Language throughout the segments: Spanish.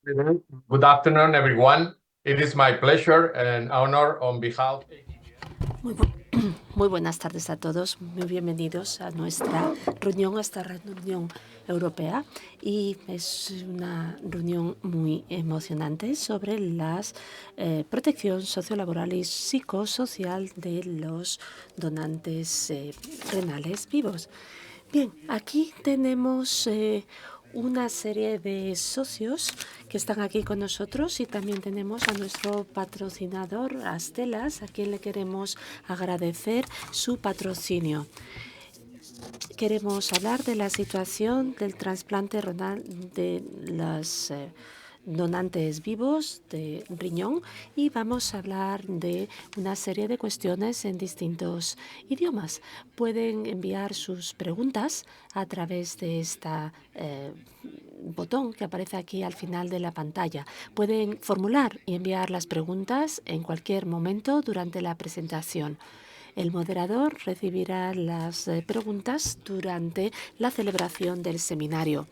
Good afternoon, everyone. It is my pleasure and honor on behalf. Muy, muy buenas tardes a todos, muy bienvenidos a nuestra reunión, a esta reunión europea, y es una reunión muy emocionante sobre la protección sociolaboral y psicosocial de los donantes renales vivos. Bien, aquí tenemos una serie de socios que están aquí con nosotros, y también tenemos a nuestro patrocinador, Astellas, a quien le queremos agradecer su patrocinio. Queremos hablar de la situación del trasplante renal de las donantes vivos de riñón, y vamos a hablar de una serie de cuestiones en distintos idiomas. Pueden enviar sus preguntas a través de esta botón que aparece aquí al final de la pantalla. Pueden formular y enviar las preguntas en cualquier momento durante la presentación. El moderador recibirá las preguntas durante la celebración del seminario.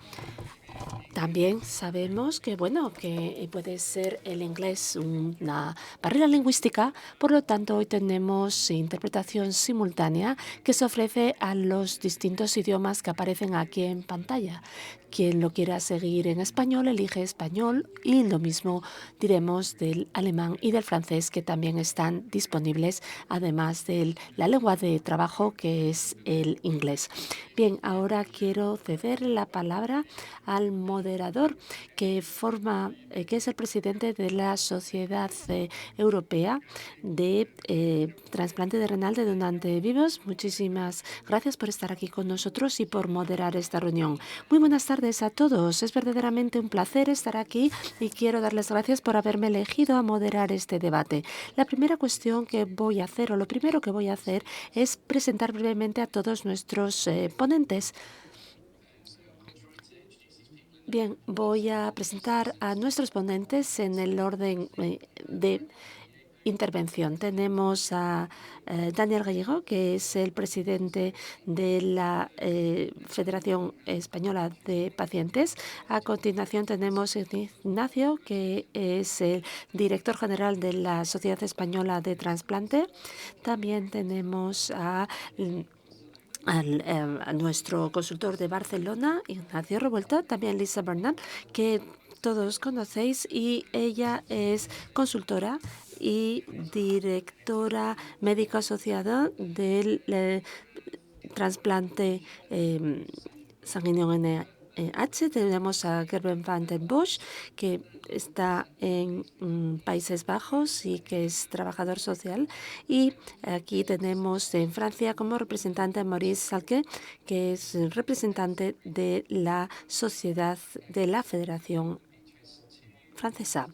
También sabemos que, que puede ser el inglés una barrera lingüística, por lo tanto hoy tenemos interpretación simultánea que se ofrece a los distintos idiomas que aparecen aquí en pantalla. Quien lo quiera seguir en español, elige español, y lo mismo diremos del alemán y del francés, que también están disponibles, además de la lengua de trabajo, que es el inglés. Bien, ahora quiero ceder la palabra al moderador, que es el presidente de la Sociedad Europea de Trasplante de Renal de Donante Vivos. Muchísimas gracias por estar aquí con nosotros y por moderar esta reunión. Muy buenas tardes a todos. Es verdaderamente un placer estar aquí y quiero darles gracias por haberme elegido a moderar este debate. La primera cuestión que voy a hacer, o lo primero que voy a hacer, es presentar brevemente a todos nuestros ponentes. Bien, voy a presentar a nuestros ponentes en el orden de intervención. Tenemos a Daniel Gallego, que es el presidente de la Federación Española de Pacientes. A continuación tenemos a Ignacio, que es el director general de la Sociedad Española de Trasplante. También tenemos a nuestro consultor de Barcelona, Ignacio Revuelta, también Lisa Bernal, que todos conocéis, y ella es consultora y directora médica asociada del trasplante sanguíneo Tenemos a Gerben van den Bosch, que está en Países Bajos y que es trabajador social. Y aquí tenemos en Francia como representante a Maurice Salque, que es representante de la Sociedad de la Federación Francesa.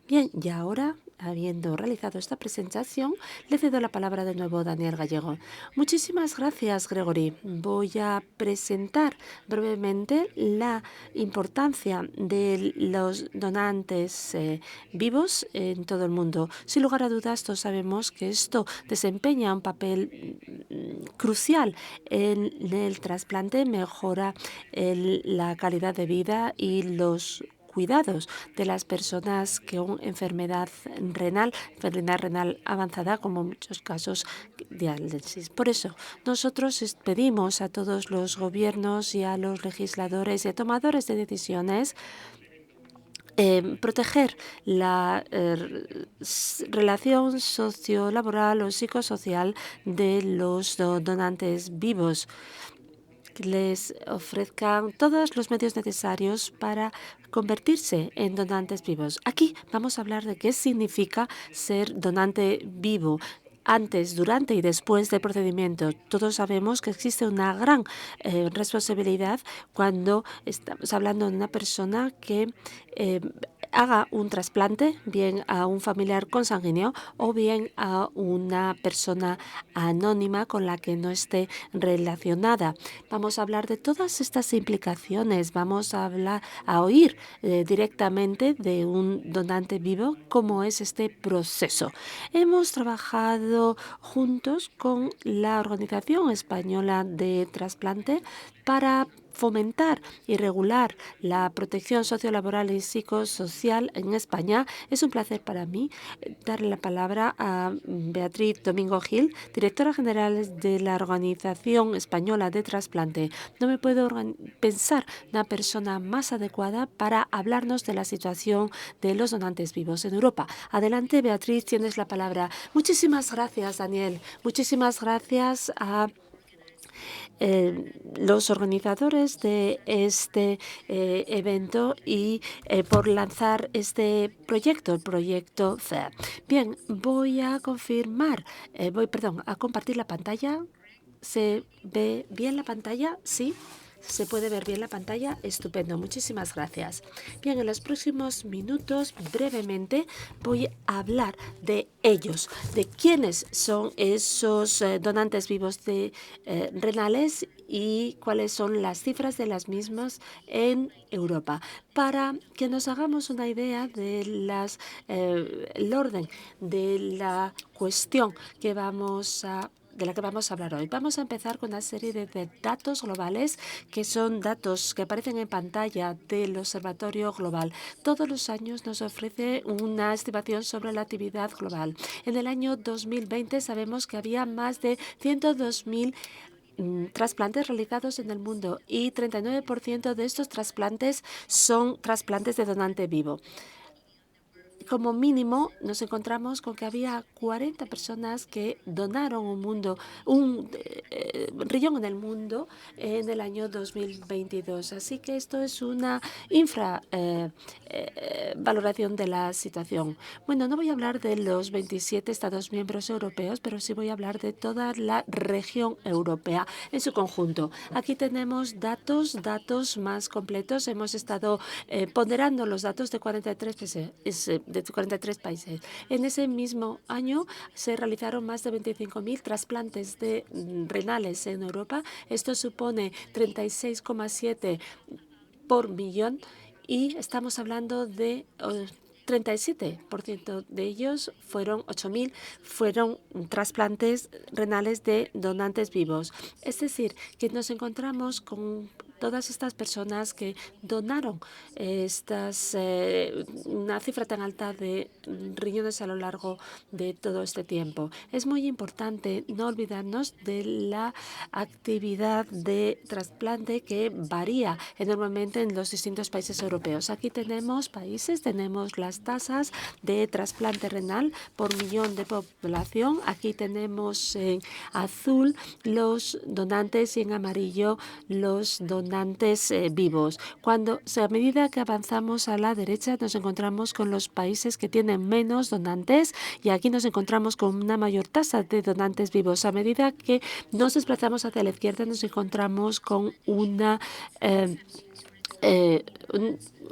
Bien, y ahora, habiendo realizado esta presentación, le cedo la palabra de nuevo a Daniel Gallego. Muchísimas gracias, Gregory. Voy a presentar brevemente la importancia de los donantes vivos en todo el mundo. Sin lugar a dudas, todos sabemos que esto desempeña un papel crucial en el trasplante, mejora la calidad de vida y los cuidados de las personas con enfermedad renal avanzada, como en muchos casos diálisis. Por eso, nosotros pedimos a todos los gobiernos y a los legisladores y a tomadores de decisiones proteger la relación sociolaboral o psicosocial de los donantes vivos, que les ofrezcan todos los medios necesarios para convertirse en donantes vivos. Aquí vamos a hablar de qué significa ser donante vivo antes, durante y después del procedimiento. Todos sabemos que existe una gran responsabilidad cuando estamos hablando de una persona que haga un trasplante, bien a un familiar consanguíneo o bien a una persona anónima con la que no esté relacionada. Vamos a hablar de todas estas implicaciones. Vamos a oír directamente de un donante vivo cómo es este proceso. Hemos trabajado juntos con la Organización Española de Trasplante para fomentar y regular la protección sociolaboral y psicosocial en España. Es un placer para mí darle la palabra a Beatriz Domingo Gil, directora general de la Organización Española de Trasplante. No me puedo pensar una persona más adecuada para hablarnos de la situación de los donantes vivos en Europa. Adelante, Beatriz, tienes la palabra. Muchísimas gracias, Daniel. Muchísimas gracias a los organizadores de este evento y por lanzar este proyecto, el proyecto FAIR. Bien, voy a compartir la pantalla. ¿Se ve bien la pantalla? Sí. ¿Se puede ver bien la pantalla? Estupendo, muchísimas gracias. Bien, en los próximos minutos, brevemente, voy a hablar de de quiénes son esos donantes vivos de renales y cuáles son las cifras de las mismas en Europa, para que nos hagamos una idea de el orden de la cuestión de la que vamos a hablar hoy. Vamos a empezar con una serie de datos globales, que son datos que aparecen en pantalla del Observatorio Global. Todos los años nos ofrece una estimación sobre la actividad global. En el año 2020 sabemos que había más de 102.000 trasplantes realizados en el mundo y 39% de estos trasplantes son trasplantes de donante vivo. Como mínimo, nos encontramos con que había 40 personas que donaron un riñón en el mundo en el año 2022. Así que esto es una valoración de la situación. Bueno, no voy a hablar de los 27 Estados miembros europeos, pero sí voy a hablar de toda la región europea en su conjunto. Aquí tenemos datos más completos. Hemos estado ponderando los datos de 43 países. En ese mismo año se realizaron más de 25.000 trasplantes de renales en Europa. Esto supone 36,7 por millón y estamos hablando de 37% de ellos, 8.000, fueron trasplantes renales de donantes vivos. Es decir, que nos encontramos con todas estas personas que donaron una cifra tan alta de riñones a lo largo de todo este tiempo. Es muy importante no olvidarnos de la actividad de trasplante que varía enormemente en los distintos países europeos. Aquí tenemos las tasas de trasplante renal por millón de población. Aquí tenemos en azul los donantes y en amarillo los donantes vivos. A medida que avanzamos a la derecha, nos encontramos con los países que tienen menos donantes y aquí nos encontramos con una mayor tasa de donantes vivos. A medida que nos desplazamos hacia la izquierda, nos encontramos con un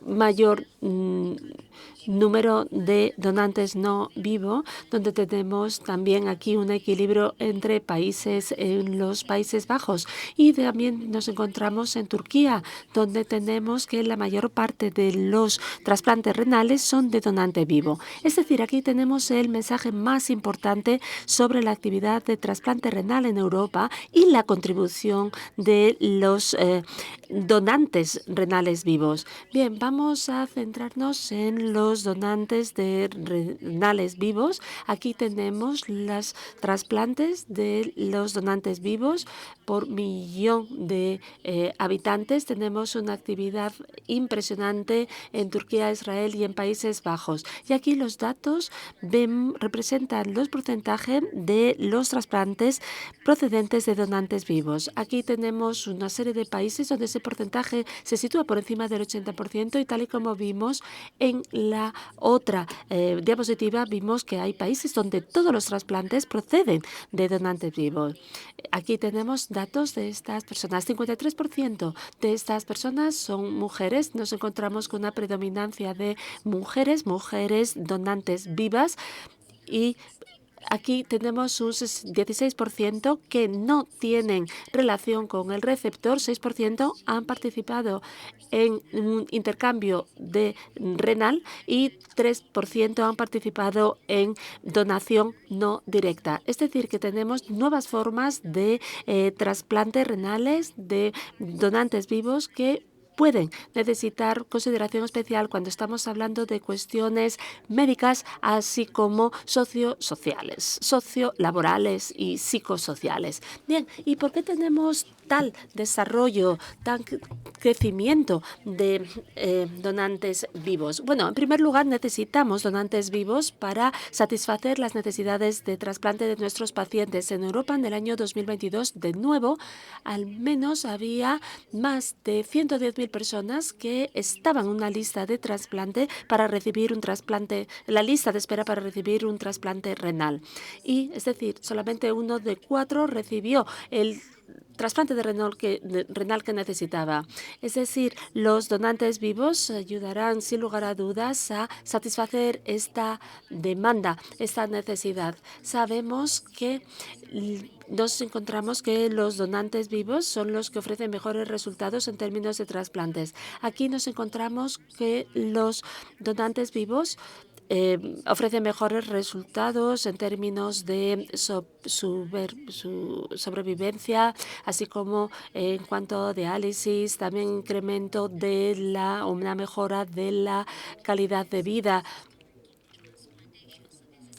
mayor número de donantes no vivo, donde tenemos también aquí un equilibrio entre países en los Países Bajos. Y también nos encontramos en Turquía, donde tenemos que la mayor parte de los trasplantes renales son de donante vivo. Es decir, aquí tenemos el mensaje más importante sobre la actividad de trasplante renal en Europa y la contribución de los donantes renales vivos. Bien, vamos a centrarnos en los donantes de renales vivos. Aquí tenemos los trasplantes de los donantes vivos por millón de habitantes. Tenemos una actividad impresionante en Turquía, Israel y en Países Bajos. Y aquí los datos representan los porcentajes de los trasplantes procedentes de donantes vivos. Aquí tenemos una serie de países donde ese porcentaje se sitúa por encima del 80% y tal y como vimos en la otra diapositiva, vimos que hay países donde todos los trasplantes proceden de donantes vivos. Aquí tenemos datos de estas personas. 53% de estas personas son mujeres. Nos encontramos con una predominancia de mujeres donantes vivas y aquí tenemos un 16% que no tienen relación con el receptor, 6% han participado en un intercambio de renal y 3% han participado en donación no directa. Es decir, que tenemos nuevas formas de trasplantes renales de donantes vivos que pueden necesitar consideración especial cuando estamos hablando de cuestiones médicas, así como sociolaborales y psicosociales. Bien, ¿y por qué tenemos tal desarrollo, tal crecimiento de donantes vivos? Bueno, en primer lugar, necesitamos donantes vivos para satisfacer las necesidades de trasplante de nuestros pacientes. En Europa, en el año 2022, de nuevo, al menos había más de 110.000 personas que estaban en una lista de trasplante para recibir un trasplante, la lista de espera para recibir un trasplante renal. Y, es decir, solamente 1 de 4 recibió el trasplante de renal que necesitaba. Es decir, los donantes vivos ayudarán sin lugar a dudas a satisfacer esta demanda, esta necesidad. Sabemos que nos encontramos que los donantes vivos son los que ofrecen mejores resultados en términos de trasplantes. Aquí nos encontramos que los donantes vivos ofrecen mejores resultados en términos de sobrevivencia, así como en cuanto a diálisis, también incremento de una mejora de la calidad de vida.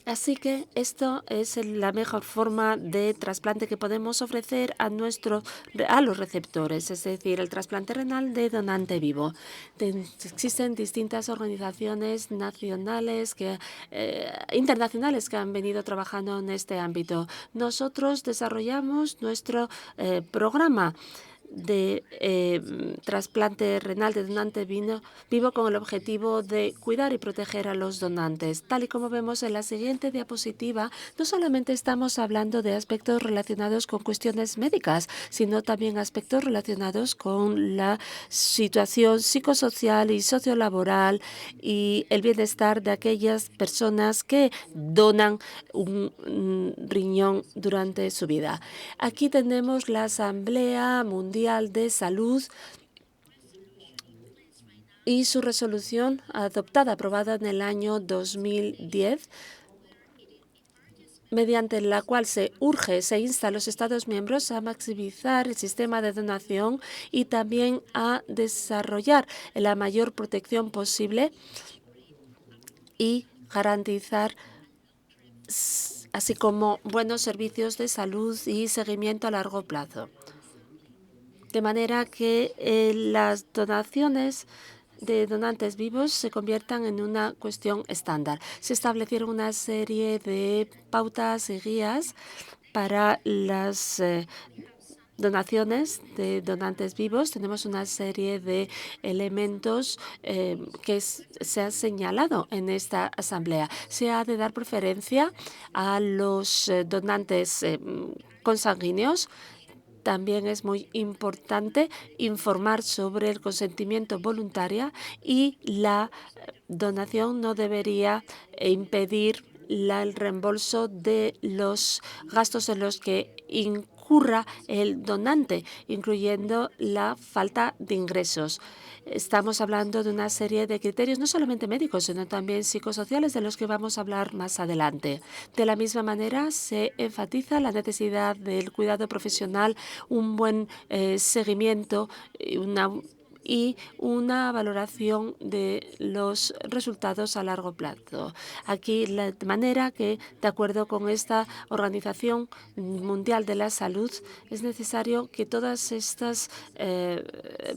Así que esto es la mejor forma de trasplante que podemos ofrecer a los receptores, es decir, el trasplante renal de donante vivo. Existen distintas organizaciones nacionales internacionales que han venido trabajando en este ámbito. Nosotros desarrollamos nuestro programa de trasplante renal de donante vivo con el objetivo de cuidar y proteger a los donantes. Tal y como vemos en la siguiente diapositiva, no solamente estamos hablando de aspectos relacionados con cuestiones médicas, sino también aspectos relacionados con la situación psicosocial y sociolaboral y el bienestar de aquellas personas que donan un riñón durante su vida. Aquí tenemos la Asamblea Mundial de Salud y su resolución aprobada en el año 2010, mediante la cual se insta a los Estados miembros a maximizar el sistema de donación y también a desarrollar la mayor protección posible y garantizar así como buenos servicios de salud y seguimiento a largo plazo. De manera que las donaciones de donantes vivos se conviertan en una cuestión estándar. Se establecieron una serie de pautas y guías para las donaciones de donantes vivos. Tenemos una serie de elementos que se han señalado en esta asamblea. Se ha de dar preferencia a los donantes consanguíneos. También es muy importante informar sobre el consentimiento voluntario y la donación no debería impedir el reembolso de los gastos en los que incurra el donante, incluyendo la falta de ingresos. Estamos hablando de una serie de criterios no solamente médicos, sino también psicosociales, de los que vamos a hablar más adelante. De la misma manera, se enfatiza la necesidad del cuidado profesional, un buen seguimiento y una valoración de los resultados a largo plazo. Aquí, de manera que, de acuerdo con esta Organización Mundial de la Salud, es necesario que todas estas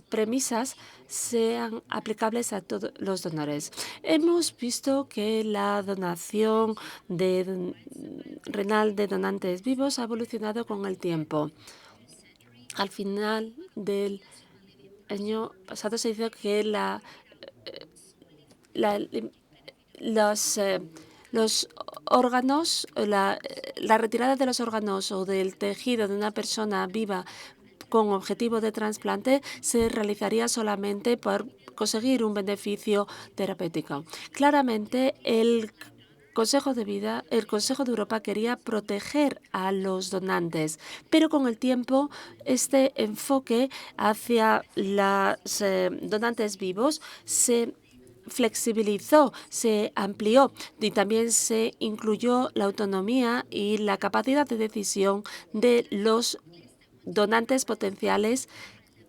premisas sean aplicables a todos los donores. Hemos visto que la donación renal de donantes vivos ha evolucionado con el tiempo. Al final del año pasado se dice que los órganos, la retirada de los órganos o del tejido de una persona viva con objetivo de trasplante se realizaría solamente por conseguir un beneficio terapéutico. Claramente, el Consejo de Europa quería proteger a los donantes, pero con el tiempo este enfoque hacia los donantes vivos se flexibilizó, se amplió y también se incluyó la autonomía y la capacidad de decisión de los donantes potenciales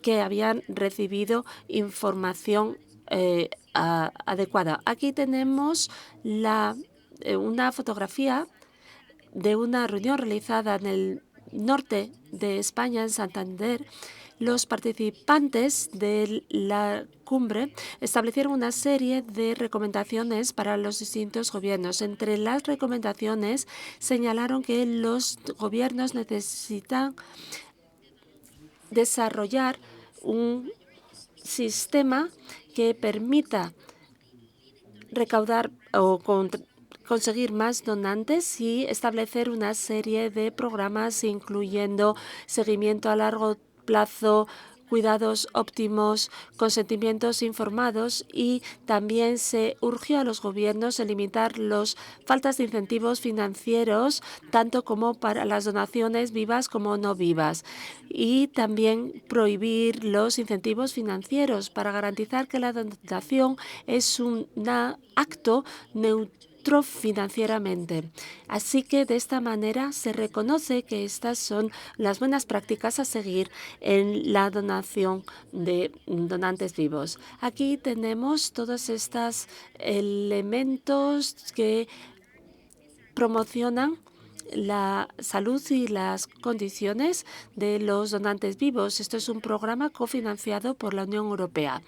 que habían recibido información adecuada. Aquí tenemos una fotografía de una reunión realizada en el norte de España, en Santander. Los participantes de la cumbre establecieron una serie de recomendaciones para los distintos gobiernos. Entre las recomendaciones señalaron que los gobiernos necesitan desarrollar un sistema que permita recaudar o conseguir más donantes y establecer una serie de programas incluyendo seguimiento a largo plazo, cuidados óptimos, consentimientos informados, y también se urgió a los gobiernos a limitar las faltas de incentivos financieros, tanto como para las donaciones vivas como no vivas, y también prohibir los incentivos financieros para garantizar que la donación es un acto neutro financieramente. Así que de esta manera se reconoce que estas son las buenas prácticas a seguir en la donación de donantes vivos. Aquí tenemos todos estos elementos que promocionan la salud y las condiciones de los donantes vivos. Esto es un programa cofinanciado por la Unión Europea.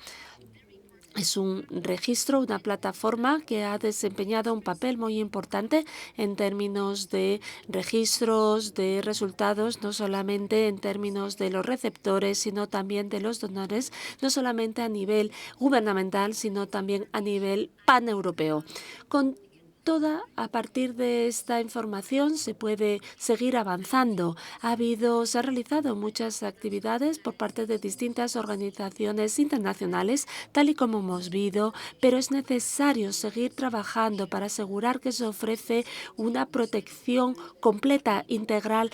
Es un registro, una plataforma que ha desempeñado un papel muy importante en términos de registros, de resultados, no solamente en términos de los receptores, sino también de los donadores, no solamente a nivel gubernamental, sino también a nivel paneuropeo. A partir de esta información se puede seguir avanzando. Se han realizado muchas actividades por parte de distintas organizaciones internacionales, tal y como hemos visto, pero es necesario seguir trabajando para asegurar que se ofrece una protección completa, integral,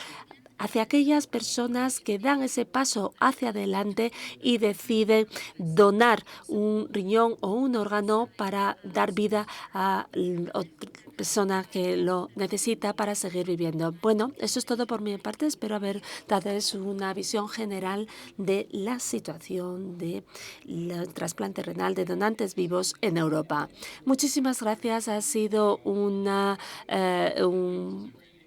hacia aquellas personas que dan ese paso hacia adelante y deciden donar un riñón o un órgano para dar vida a otra persona que lo necesita para seguir viviendo. Bueno, eso es todo por mi parte. Espero haber dado una visión general de la situación del trasplante renal de donantes vivos en Europa. Muchísimas gracias. Ha sido un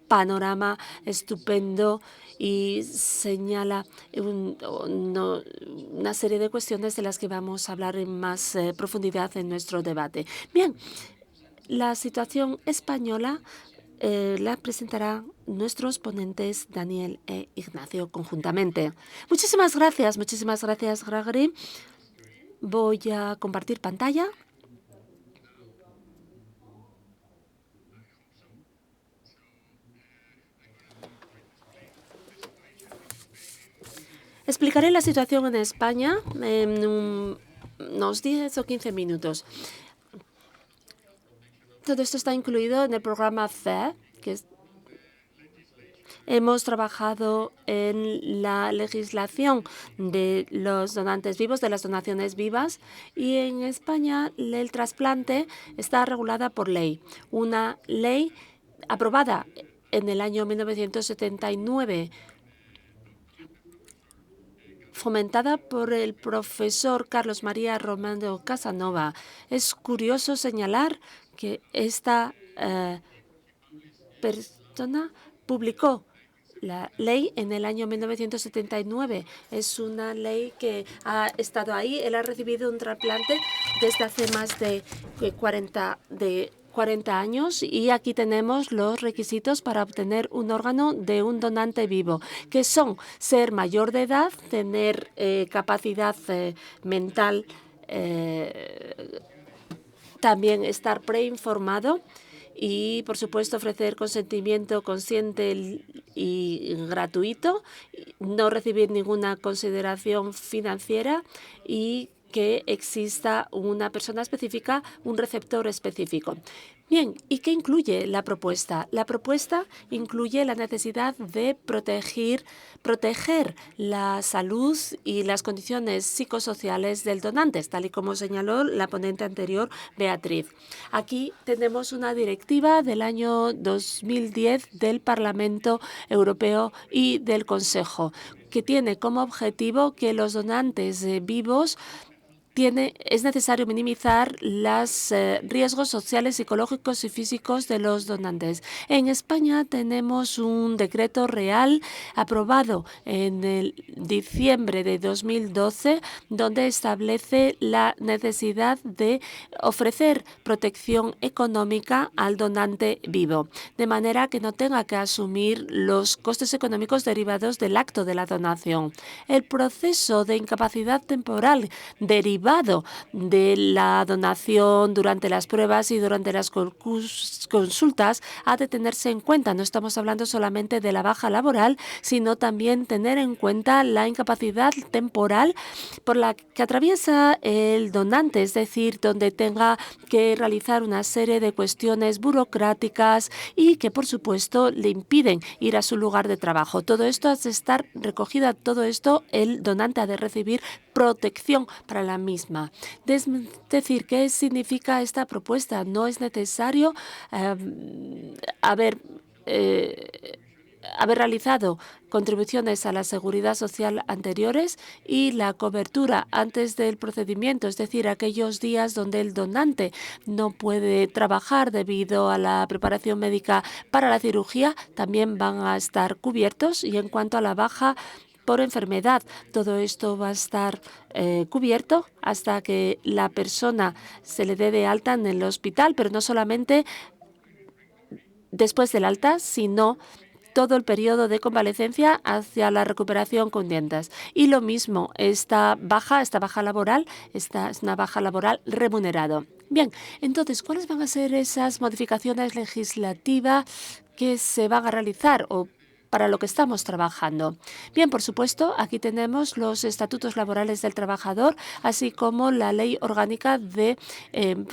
panorama estupendo y señala una serie de cuestiones de las que vamos a hablar en más profundidad en nuestro debate. Bien, la situación española la presentarán nuestros ponentes Daniel e Ignacio conjuntamente. Muchísimas gracias, Gregory. Voy a compartir pantalla. Explicaré la situación en España en unos 10 o 15 minutos. Todo esto está incluido en el programa FAIR, hemos trabajado en la legislación de los donantes vivos, de las donaciones vivas, y en España el trasplante está regulada por ley. Una ley aprobada en el año 1979, fomentada por el profesor Carlos María Romano Casanova. Es curioso señalar que esta persona publicó la ley en el año 1979. Es una ley que ha estado ahí. Él ha recibido un trasplante desde hace más de 40 años, y aquí tenemos los requisitos para obtener un órgano de un donante vivo, que son ser mayor de edad, tener capacidad mental, también estar preinformado y, por supuesto, ofrecer consentimiento consciente y gratuito, no recibir ninguna consideración financiera y que exista una persona específica, un receptor específico. Bien, ¿y qué incluye la propuesta? La propuesta incluye la necesidad de proteger la salud y las condiciones psicosociales del donante, tal y como señaló la ponente anterior, Beatriz. Aquí tenemos una directiva del año 2010 del Parlamento Europeo y del Consejo, que tiene como objetivo que los donantes vivos es necesario minimizar los riesgos sociales, psicológicos y físicos de los donantes. En España tenemos un decreto real aprobado en el diciembre de 2012, donde establece la necesidad de ofrecer protección económica al donante vivo, de manera que no tenga que asumir los costes económicos derivados del acto de la donación. El proceso de incapacidad temporal derivado de la donación durante las pruebas y durante las consultas ha de tenerse en cuenta. No estamos hablando solamente de la baja laboral, sino también tener en cuenta la incapacidad temporal por la que atraviesa el donante, es decir, donde tenga que realizar una serie de cuestiones burocráticas y que, por supuesto, le impiden ir a su lugar de trabajo. Todo esto ha de estar recogida, todo esto el donante ha de recibir protección para la misma. Es decir, ¿qué significa esta propuesta? No es necesario haber realizado contribuciones a la seguridad social anteriores y la cobertura antes del procedimiento, es decir, aquellos días donde el donante no puede trabajar debido a la preparación médica para la cirugía, también van a estar cubiertos. Y en cuanto a la baja por enfermedad, todo esto va a estar cubierto hasta que la persona se le dé de alta en el hospital, pero no solamente después del alta, sino todo el periodo de convalecencia hacia la recuperación con dientes. Y lo mismo, esta baja laboral, esta es una baja laboral remunerada. Bien, entonces, ¿cuáles van a ser esas modificaciones legislativas que se van a realizar o para lo que estamos trabajando? Bien, por supuesto, aquí tenemos los estatutos laborales del trabajador, así como la ley orgánica de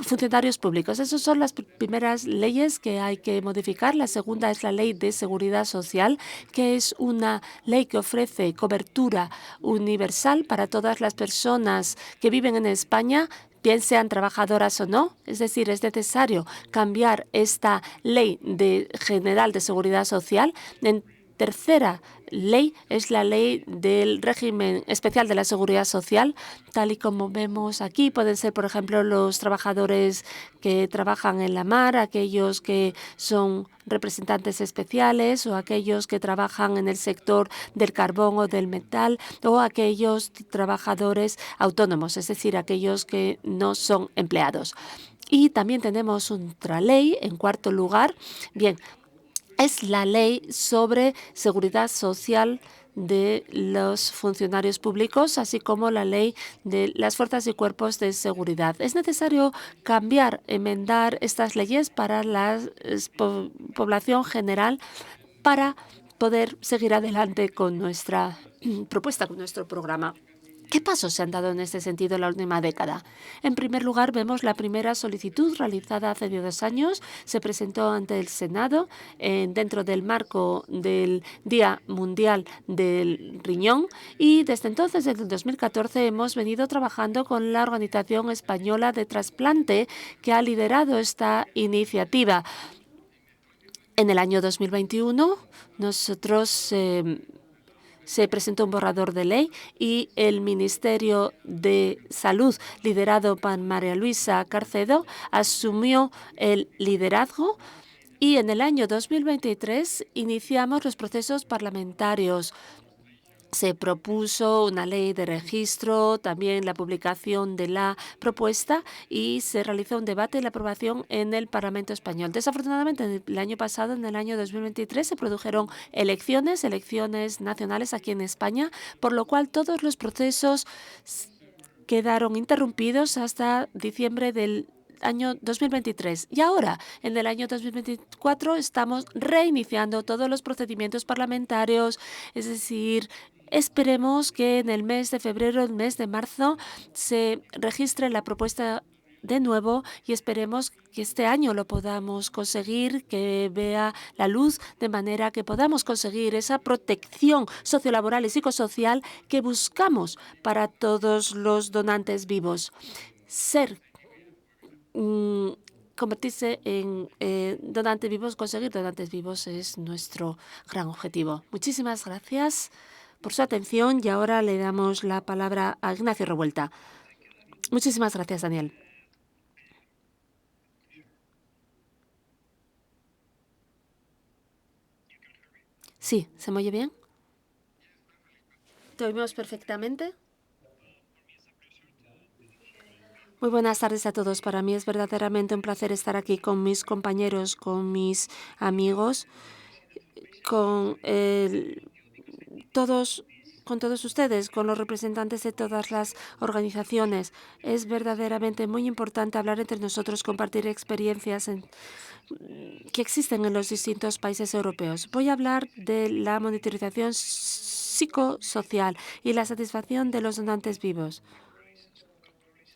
funcionarios públicos. Esas son las primeras leyes que hay que modificar. La segunda es la ley de seguridad social, que es una ley que ofrece cobertura universal para todas las personas que viven en España, bien sean trabajadoras o no. Es decir, es necesario cambiar esta ley general de seguridad social. En tercera ley es la ley del régimen especial de la seguridad social, tal y como vemos aquí. Pueden ser, por ejemplo, los trabajadores que trabajan en la mar, aquellos que son representantes especiales o aquellos que trabajan en el sector del carbón o del metal o aquellos trabajadores autónomos, es decir, aquellos que no son empleados. Y también tenemos otra ley, en cuarto lugar, bien, es la ley sobre seguridad social de los funcionarios públicos, así como la ley de las fuerzas y cuerpos de seguridad. Es necesario cambiar, enmendar estas leyes para la población general para poder seguir adelante con nuestra propuesta, con nuestro programa. ¿Qué pasos se han dado en este sentido en la última década? En primer lugar, vemos la primera solicitud realizada hace 2 años. Se presentó ante el Senado dentro del marco del Día Mundial del Riñón y desde entonces, desde el 2014, hemos venido trabajando con la Organización Española de Trasplante, que ha liderado esta iniciativa. En el año 2021, nosotros se presentó un borrador de ley y el Ministerio de Salud, liderado por María Luisa Carcedo, asumió el liderazgo y en el año 2023 iniciamos los procesos parlamentarios. Se propuso una ley de registro, también la publicación de la propuesta y se realizó un debate y la aprobación en el Parlamento español. Desafortunadamente, el año pasado, en el año 2023, se produjeron elecciones nacionales aquí en España, por lo cual todos los procesos quedaron interrumpidos hasta diciembre del año 2023. Y ahora, en el año 2024, estamos reiniciando todos los procedimientos parlamentarios, es decir, esperemos que en el mes de febrero, el mes de marzo, se registre la propuesta de nuevo y esperemos que este año lo podamos conseguir, que vea la luz, de manera que podamos conseguir esa protección sociolaboral y psicosocial que buscamos para todos los donantes vivos. Convertirse en donantes vivos, conseguir donantes vivos es nuestro gran objetivo. Muchísimas gracias por su atención y ahora le damos la palabra a Ignacio Revuelta. Muchísimas gracias, Daniel. Sí, ¿se me oye bien? ¿Te oímos perfectamente? Muy buenas tardes a todos. Para mí es verdaderamente un placer estar aquí con mis compañeros, con mis amigos, con todos ustedes, con los representantes de todas las organizaciones. Es verdaderamente muy importante hablar entre nosotros, compartir experiencias que existen en los distintos países europeos. Voy a hablar de la monitorización psicosocial y la satisfacción de los donantes vivos.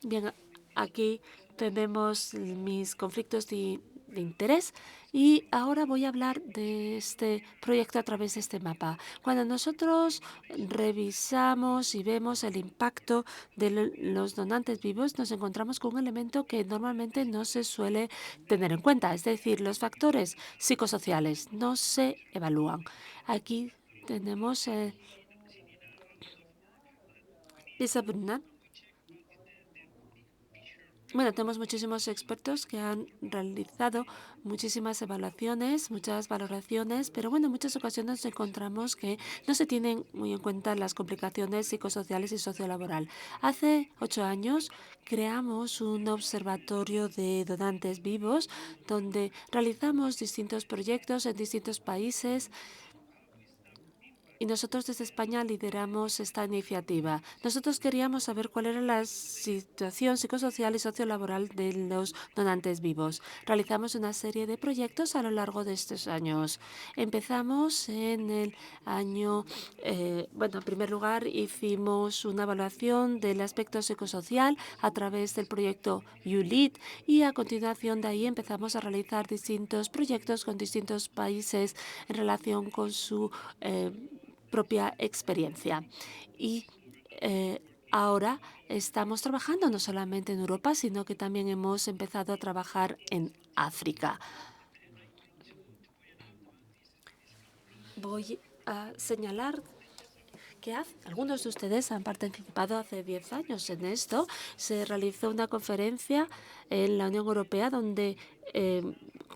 Bien, aquí tenemos mis conflictos de interés y ahora voy a hablar de este proyecto a través de este mapa. Cuando nosotros revisamos y vemos el impacto de los donantes vivos, nos encontramos con un elemento que normalmente no se suele tener en cuenta, es decir, los factores psicosociales no se evalúan. Aquí tenemos Lisa Brunner. Bueno, tenemos muchísimos expertos que han realizado muchísimas evaluaciones, muchas valoraciones, pero bueno, en muchas ocasiones nos encontramos que no se tienen muy en cuenta las complicaciones psicosociales y sociolaboral. Hace 8 años creamos un observatorio de donantes vivos donde realizamos distintos proyectos en distintos países. Y nosotros desde España lideramos esta iniciativa. Nosotros queríamos saber cuál era la situación psicosocial y sociolaboral de los donantes vivos. Realizamos una serie de proyectos a lo largo de estos años. Empezamos en el año, en primer lugar hicimos una evaluación del aspecto psicosocial a través del proyecto ULEAD y a continuación de ahí empezamos a realizar distintos proyectos con distintos países en relación con su propia experiencia. Y ahora estamos trabajando no solamente en Europa, sino que también hemos empezado a trabajar en África. Voy a señalar que algunos de ustedes han participado hace 10 años en esto. Se realizó una conferencia en la Unión Europea donde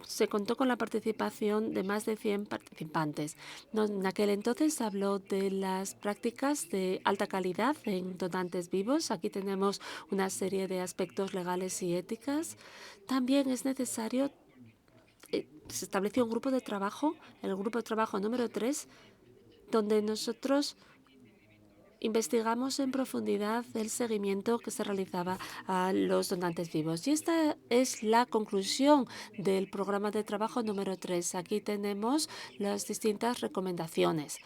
se contó con la participación de más de 100 participantes. En aquel entonces se habló de las prácticas de alta calidad en donantes vivos. Aquí tenemos una serie de aspectos legales y éticas. También es necesario, se estableció un grupo de trabajo, el grupo de trabajo número 3, donde nosotros investigamos en profundidad el seguimiento que se realizaba a los donantes vivos. Y esta es la conclusión del programa de trabajo número 3. Aquí tenemos las distintas recomendaciones.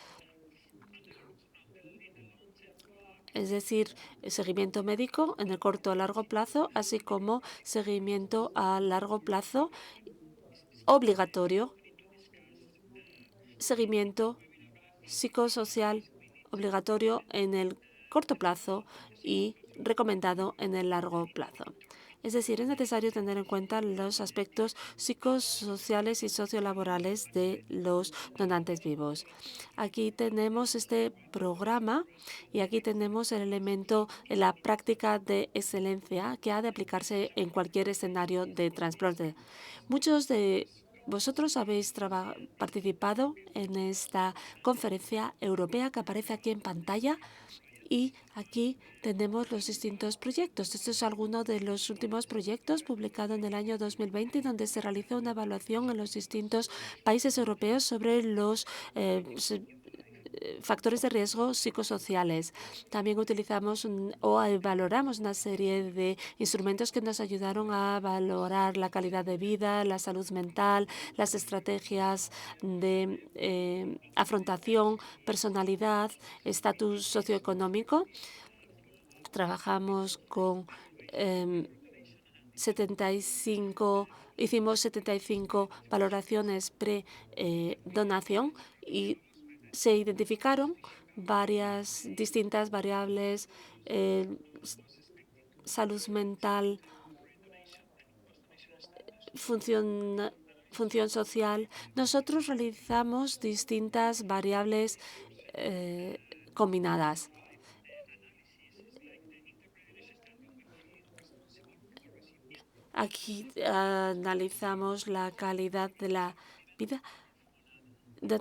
Es decir, seguimiento médico en el corto a largo plazo, así como seguimiento a largo plazo obligatorio, seguimiento psicosocial obligatorio en el corto plazo y recomendado en el largo plazo. Es decir, es necesario tener en cuenta los aspectos psicosociales y sociolaborales de los donantes vivos. Aquí tenemos este programa y aquí tenemos el elemento en la práctica de excelencia que ha de aplicarse en cualquier escenario de trasplante. Muchos de vosotros habéis participado en esta conferencia europea que aparece aquí en pantalla y aquí tenemos los distintos proyectos. Este es alguno de los últimos proyectos publicado en el año 2020 donde se realizó una evaluación en los distintos países europeos sobre los factores de riesgo psicosociales. También utilizamos o valoramos una serie de instrumentos que nos ayudaron a valorar la calidad de vida, la salud mental, las estrategias de afrontación, personalidad, estatus socioeconómico. Trabajamos con hicimos 75 valoraciones pre-donación y se identificaron varias distintas variables, salud mental, función social. Nosotros realizamos distintas variables combinadas. Aquí analizamos la calidad de la vida.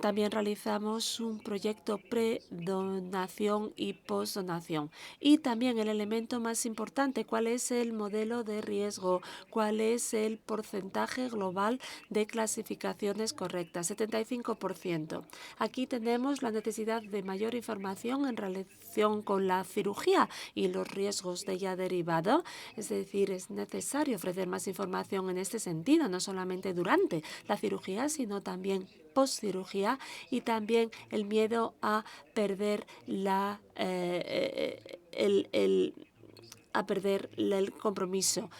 También realizamos un proyecto pre-donación y post-donación. Y también el elemento más importante, ¿cuál es el modelo de riesgo? ¿Cuál es el porcentaje global de clasificaciones correctas? 75%. Aquí tenemos la necesidad de mayor información en relación con la cirugía y los riesgos de ella derivado. Es decir, es necesario ofrecer más información en este sentido, no solamente durante la cirugía, sino también postcirugía, y también el miedo a perder el compromiso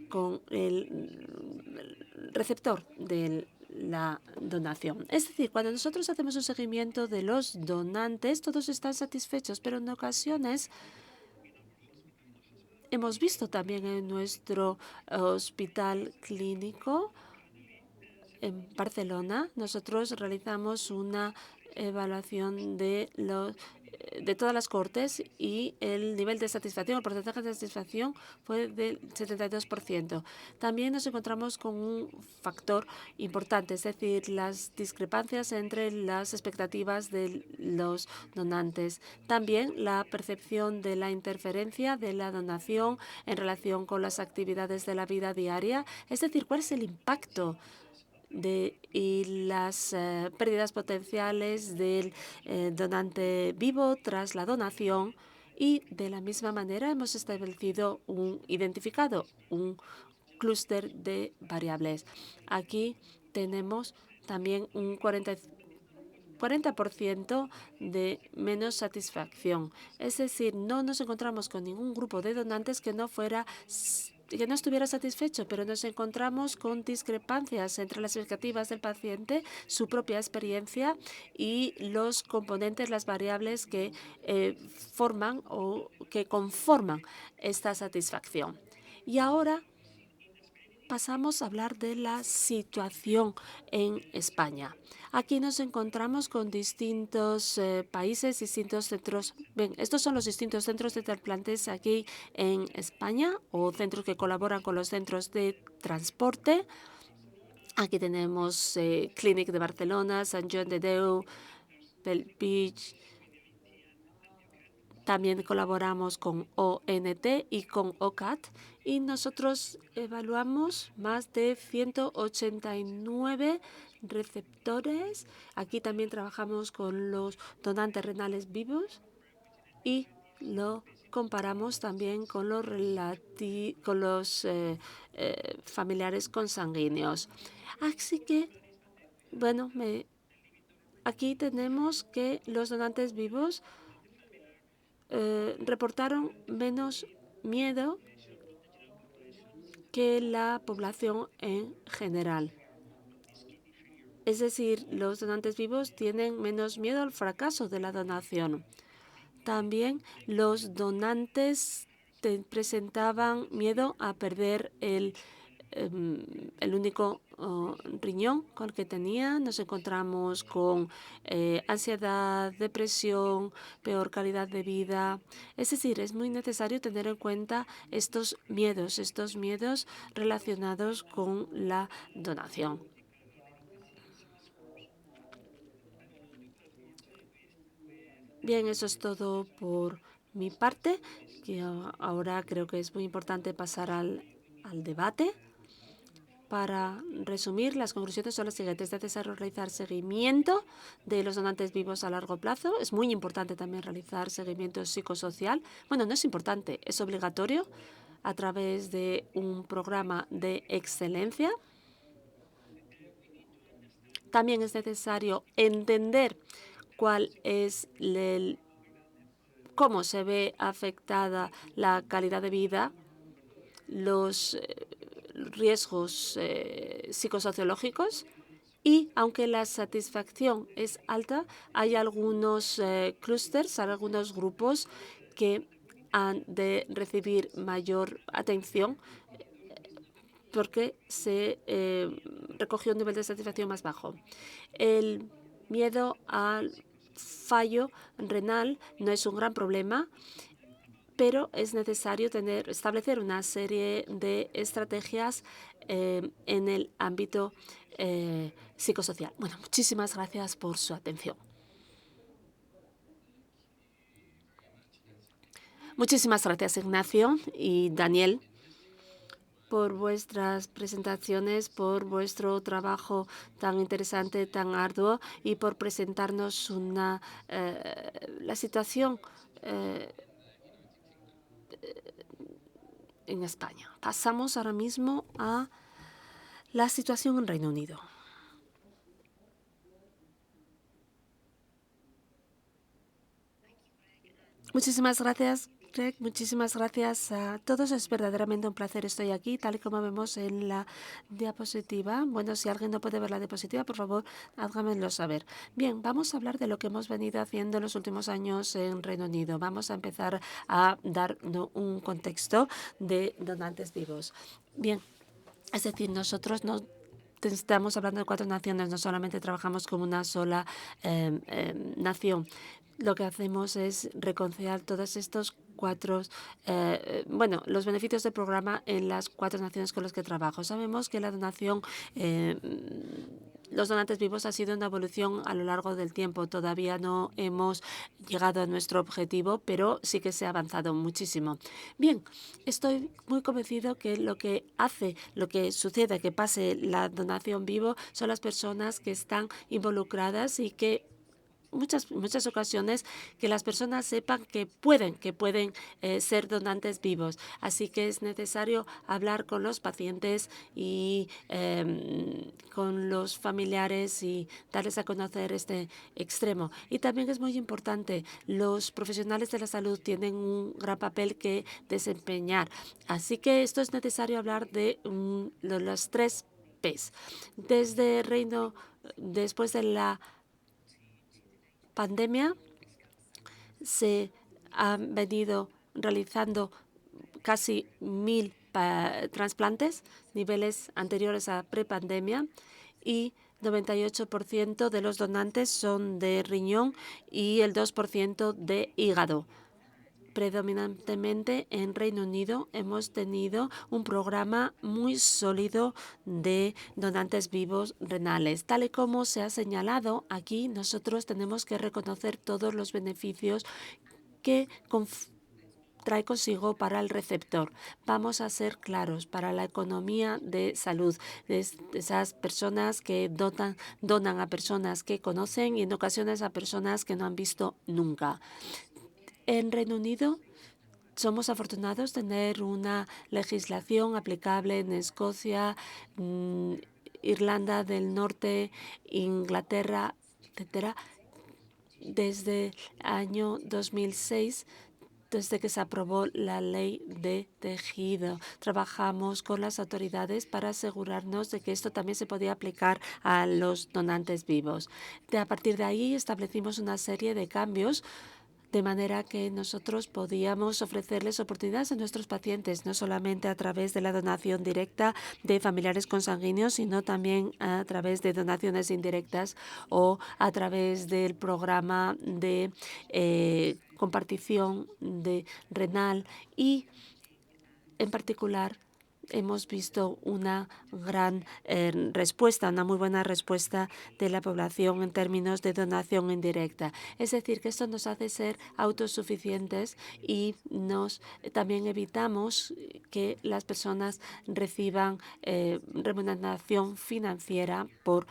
con el receptor de la donación. Es decir, cuando nosotros hacemos un seguimiento de los donantes, todos están satisfechos, pero en ocasiones hemos visto también en nuestro hospital clínico en Barcelona, nosotros realizamos una evaluación de todas las cortes y el nivel de satisfacción, el porcentaje de satisfacción fue del 72%. También nos encontramos con un factor importante, es decir, las discrepancias entre las expectativas de los donantes. También la percepción de la interferencia de la donación en relación con las actividades de la vida diaria, es decir, cuál es el impacto y las pérdidas potenciales del donante vivo tras la donación. Y de la misma manera hemos identificado un clúster de variables. Aquí tenemos también un 40% de menos satisfacción. Es decir, no nos encontramos con ningún grupo de donantes que no estuviera satisfecho, pero nos encontramos con discrepancias entre las expectativas del paciente, su propia experiencia y los componentes, las variables que forman o que conforman esta satisfacción. Y ahora pasamos a hablar de la situación en España. Aquí nos encontramos con distintos países, distintos centros. Bien, estos son los distintos centros de trasplantes aquí en España o centros que colaboran con los centros de transporte. Aquí tenemos Clínic de Barcelona, Sant Joan de Déu, Bellvitge. También colaboramos con ONT y con OCAT y nosotros evaluamos más de 189 receptores. Aquí también trabajamos con los donantes renales vivos y lo comparamos también con los familiares consanguíneos. Así que, bueno, aquí tenemos que los donantes vivos reportaron menos miedo que la población en general. Es decir, los donantes vivos tienen menos miedo al fracaso de la donación. También los donantes presentaban miedo a perder el único riñón con el que tenía. Nos encontramos con ansiedad, depresión, peor calidad de vida. Es decir, es muy necesario tener en cuenta estos miedos relacionados con la donación. Bien, eso es todo por mi parte, que ahora creo que es muy importante pasar al debate. Para resumir, las conclusiones son las siguientes. Es necesario realizar seguimiento de los donantes vivos a largo plazo. Es muy importante también realizar seguimiento psicosocial. Bueno, no es importante, es obligatorio a través de un programa de excelencia. También es necesario entender cuál es cómo se ve afectada la calidad de vida, los riesgos psicosociológicos, y aunque la satisfacción es alta, hay algunos clústeres, algunos grupos que han de recibir mayor atención porque se recogió un nivel de satisfacción más bajo. El miedo al fallo renal no es un gran problema, pero es necesario establecer una serie de estrategias en el ámbito psicosocial. Bueno, muchísimas gracias por su atención. Muchísimas gracias, Ignacio y Daniel, por vuestras presentaciones, por vuestro trabajo tan interesante, tan arduo, y por presentarnos la situación en España. Pasamos ahora mismo a la situación en Reino Unido. Muchísimas gracias, Greg. Muchísimas gracias a todos. Es verdaderamente un placer. Estoy aquí, tal y como vemos en la diapositiva. Bueno, si alguien no puede ver la diapositiva, por favor, háganmelo saber. Bien, vamos a hablar de lo que hemos venido haciendo en los últimos años en Reino Unido. Vamos a empezar a dar un contexto de donantes vivos. Bien, es decir, nosotros no estamos hablando de 4 naciones, no solamente trabajamos como una sola nación. Lo que hacemos es reconciliar todos estos los beneficios del programa en las 4 naciones con las que trabajo. Sabemos que la donación, los donantes vivos, ha sido una evolución a lo largo del tiempo. Todavía no hemos llegado a nuestro objetivo, pero sí que se ha avanzado muchísimo. Bien, estoy muy convencido que lo que sucede, que pase la donación vivo, son las personas que están involucradas y que muchas ocasiones que las personas sepan que pueden ser donantes vivos. Así que es necesario hablar con los pacientes y con los familiares y darles a conocer este extremo. Y también es muy importante, los profesionales de la salud tienen un gran papel que desempeñar. Así que esto es necesario hablar de los 3 Ps. Después de la pandemia se han venido realizando casi 1000 trasplantes, niveles anteriores a prepandemia, y 98% de los donantes son de riñón y el 2% de hígado. Predominantemente en Reino Unido hemos tenido un programa muy sólido de donantes vivos renales. Tal y como se ha señalado aquí, nosotros tenemos que reconocer todos los beneficios que trae consigo para el receptor. Vamos a ser claros, para la economía de salud, de esas personas que donan a personas que conocen y en ocasiones a personas que no han visto nunca. En Reino Unido somos afortunados de tener una legislación aplicable en Escocia, Irlanda del Norte, Inglaterra, etcétera, desde el año 2006, desde que se aprobó la ley de tejido. Trabajamos con las autoridades para asegurarnos de que esto también se podía aplicar a los donantes vivos. A partir de ahí establecimos una serie de cambios de manera que nosotros podíamos ofrecerles oportunidades a nuestros pacientes, no solamente a través de la donación directa de familiares consanguíneos, sino también a través de donaciones indirectas o a través del programa de compartición de renal y, en particular, hemos visto una gran respuesta, una muy buena respuesta de la población en términos de donación indirecta. Es decir, que esto nos hace ser autosuficientes y también evitamos que las personas reciban remuneración financiera por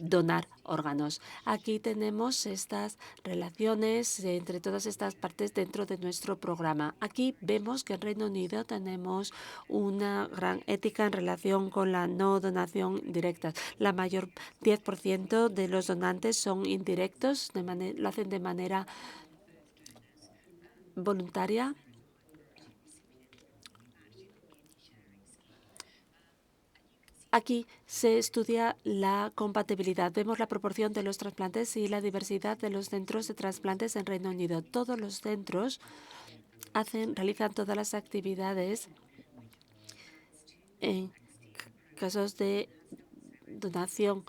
donar órganos. Aquí tenemos estas relaciones entre todas estas partes dentro de nuestro programa. Aquí vemos que en Reino Unido tenemos una gran ética en relación con la no donación directa. La mayor 10% de los donantes son indirectos, lo hacen de manera voluntaria. Aquí se estudia la compatibilidad. Vemos la proporción de los trasplantes y la diversidad de los centros de trasplantes en Reino Unido. Todos los centros realizan todas las actividades en casos de donación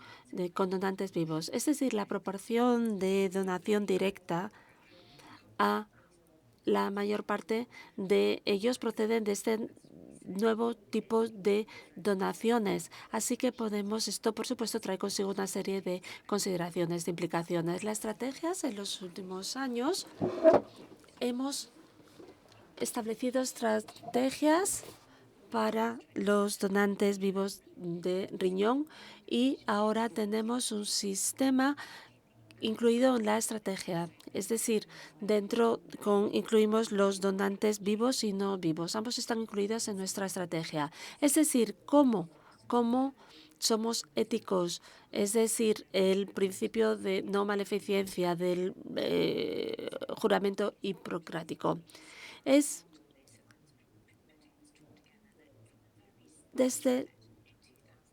con donantes vivos. Es decir, la proporción de donación directa la mayor parte de ellos proceden de este nuevo tipo de donaciones. Así que esto por supuesto trae consigo una serie de consideraciones, de implicaciones. Las estrategias en los últimos años hemos establecido estrategias para los donantes vivos de riñón y ahora tenemos un sistema incluido en la estrategia. Es decir, incluimos los donantes vivos y no vivos. Ambos están incluidos en nuestra estrategia. Es decir, ¿cómo somos éticos? Es decir, el principio de no maleficencia del juramento hipocrático.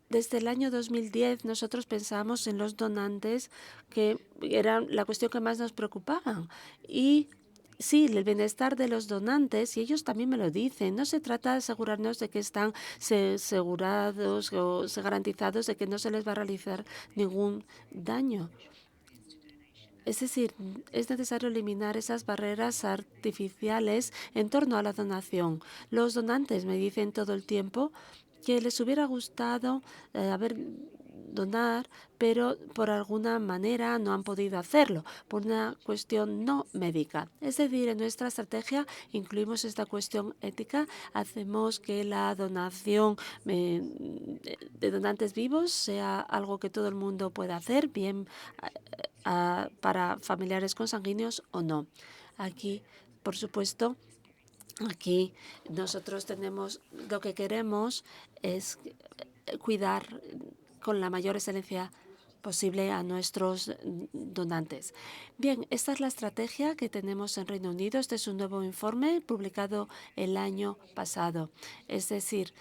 Desde el año 2010 nosotros pensamos en los donantes, que era la cuestión que más nos preocupaba. Y sí, el bienestar de los donantes, y ellos también me lo dicen, no se trata de asegurarnos de que están asegurados o garantizados de que no se les va a realizar ningún daño. Es decir, es necesario eliminar esas barreras artificiales en torno a la donación. Los donantes me dicen todo el tiempo que les hubiera gustado donar, pero por alguna manera no han podido hacerlo, por una cuestión no médica. Es decir, en nuestra estrategia incluimos esta cuestión ética, hacemos que la donación de donantes vivos sea algo que todo el mundo pueda hacer, bien para familiares consanguíneos o no. Aquí, por supuesto, aquí nosotros lo que queremos es cuidar con la mayor excelencia posible a nuestros donantes. Bien, esta es la estrategia que tenemos en Reino Unido. Este es un nuevo informe publicado el año pasado. Es decir,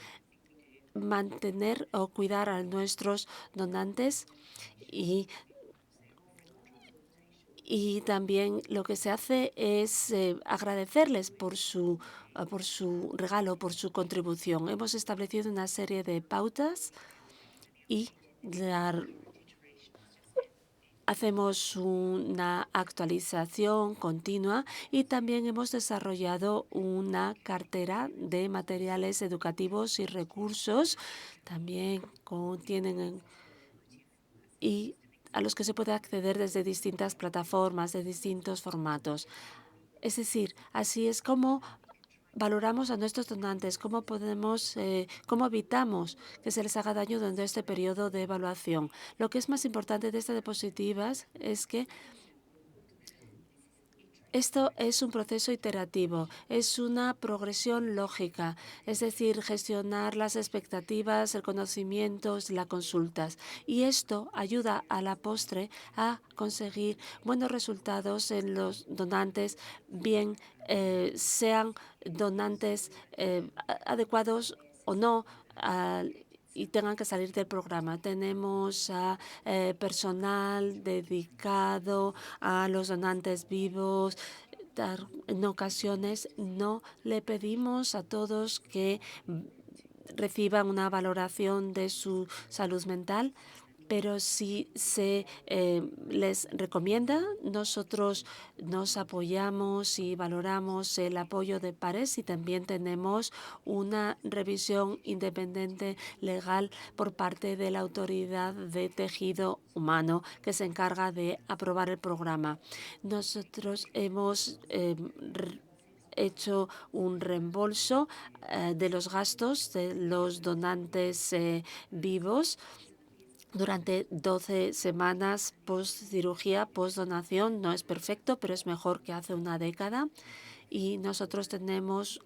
mantener o cuidar a nuestros donantes y también lo que se hace es agradecerles por su regalo, por su contribución. Hemos establecido una serie de pautas y hacemos una actualización continua y también hemos desarrollado una cartera de materiales educativos y recursos. También contienen a los que se puede acceder desde distintas plataformas, de distintos formatos. Es decir, así es como valoramos a nuestros donantes, cómo evitamos que se les haga daño durante este periodo de evaluación. Lo que es más importante de estas diapositivas es que esto es un proceso iterativo, es una progresión lógica, es decir, gestionar las expectativas, el conocimiento, las consultas. Y esto ayuda a la postre a conseguir buenos resultados en los donantes, bien sean donantes adecuados o no, y tengan que salir del programa. Tenemos personal dedicado a los donantes vivos. En ocasiones no le pedimos a todos que reciban una valoración de su salud mental. pero si se les recomienda, nosotros nos apoyamos y valoramos el apoyo de pares y también tenemos una revisión independiente legal por parte de la Autoridad de Tejido Humano que se encarga de aprobar el programa. Nosotros hemos hecho un reembolso de los gastos de los donantes vivos durante 12 semanas post-cirugía, post-donación. No es perfecto, pero es mejor que hace una década. Y nosotros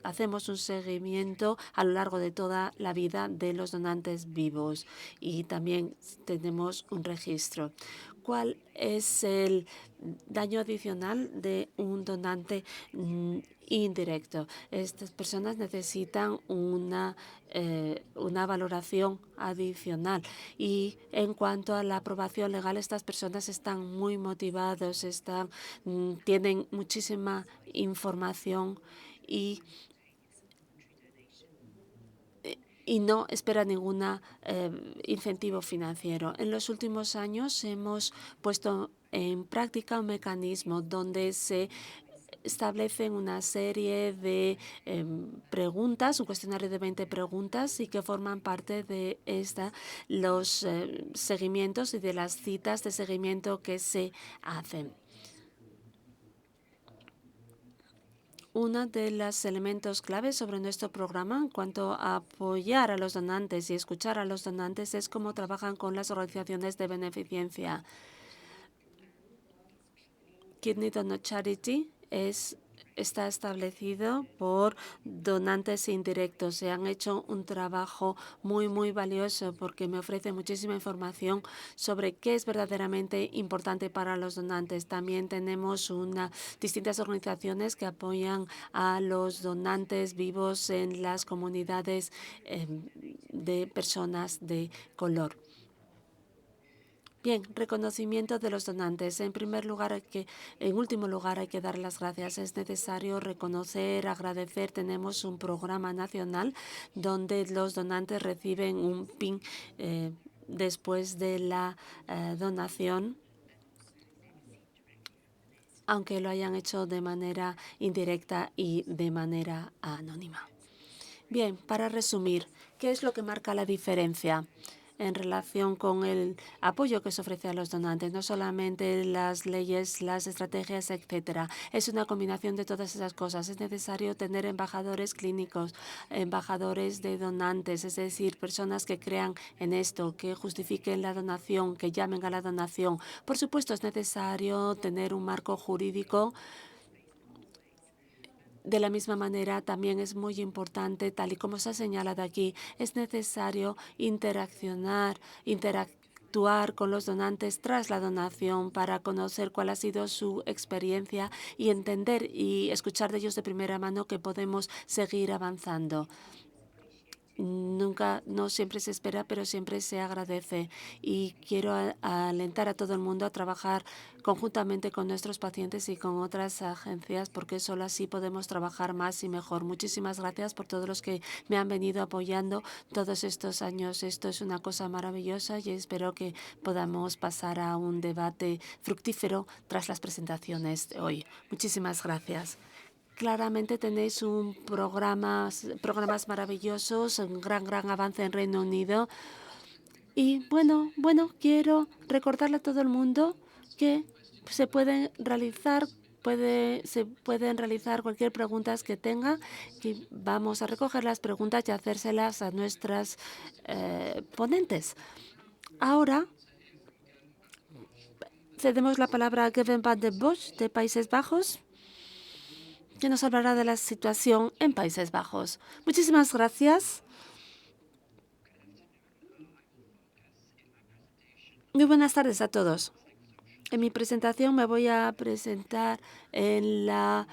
hacemos un seguimiento a lo largo de toda la vida de los donantes vivos y también tenemos un registro. ¿Cuál es el daño adicional de un donante indirecto? Estas personas necesitan una valoración adicional. Y en cuanto a la aprobación legal, estas personas están muy motivados, tienen muchísima información y no espera ningún incentivo financiero. En los últimos años hemos puesto en práctica un mecanismo donde se establecen una serie de preguntas, un cuestionario de 20 preguntas y que forman parte de los seguimientos y de las citas de seguimiento que se hacen. Uno de los elementos claves sobre nuestro programa en cuanto a apoyar a los donantes y escuchar a los donantes es cómo trabajan con las organizaciones de beneficencia. Kidney Donor Charity está establecido por donantes indirectos. Se han hecho un trabajo muy valioso porque me ofrece muchísima información sobre qué es verdaderamente importante para los donantes. También tenemos distintas organizaciones que apoyan a los donantes vivos en las comunidades de personas de color. Bien, reconocimiento de los donantes. En último lugar, hay que dar las gracias. Es necesario reconocer, agradecer. Tenemos un programa nacional donde los donantes reciben un PIN después de la donación, aunque lo hayan hecho de manera indirecta y de manera anónima. Bien, para resumir, ¿qué es lo que marca la diferencia en relación con el apoyo que se ofrece a los donantes? No solamente las leyes, las estrategias, etcétera. Es una combinación de todas esas cosas. Es necesario tener embajadores clínicos, embajadores de donantes, es decir, personas que crean en esto, que justifiquen la donación, que llamen a la donación. Por supuesto, es necesario tener un marco jurídico. De la misma manera, también es muy importante, tal y como se ha señalado aquí, es necesario interactuar con los donantes tras la donación para conocer cuál ha sido su experiencia y entender y escuchar de ellos de primera mano que podemos seguir avanzando. No siempre se espera, pero siempre se agradece. Y quiero alentar a todo el mundo a trabajar conjuntamente con nuestros pacientes y con otras agencias, porque solo así podemos trabajar más y mejor. Muchísimas gracias por todos los que me han venido apoyando todos estos años. Esto es una cosa maravillosa y espero que podamos pasar a un debate fructífero tras las presentaciones de hoy. Muchísimas gracias. Claramente tenéis programas maravillosos, un gran avance en Reino Unido. Y bueno, quiero recordarle a todo el mundo que se pueden realizar cualquier pregunta que tenga. Y vamos a recoger las preguntas y hacérselas a nuestras ponentes. Ahora cedemos la palabra a Kevin van den Bosch, de Países Bajos, que nos hablará de la situación en Países Bajos. Muchísimas gracias. Muy buenas tardes a todos. En mi presentación me voy a presentar en la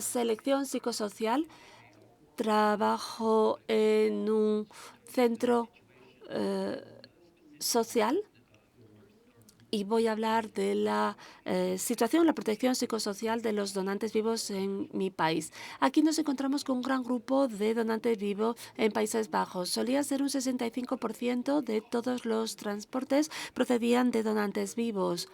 selección psicosocial. Trabajo en un centro social y voy a hablar de la situación, la protección psicosocial de los donantes vivos en mi país. Aquí nos encontramos con un gran grupo de donantes vivos en Países Bajos. Solía ser un 65% de todos los transportes procedían de donantes vivos.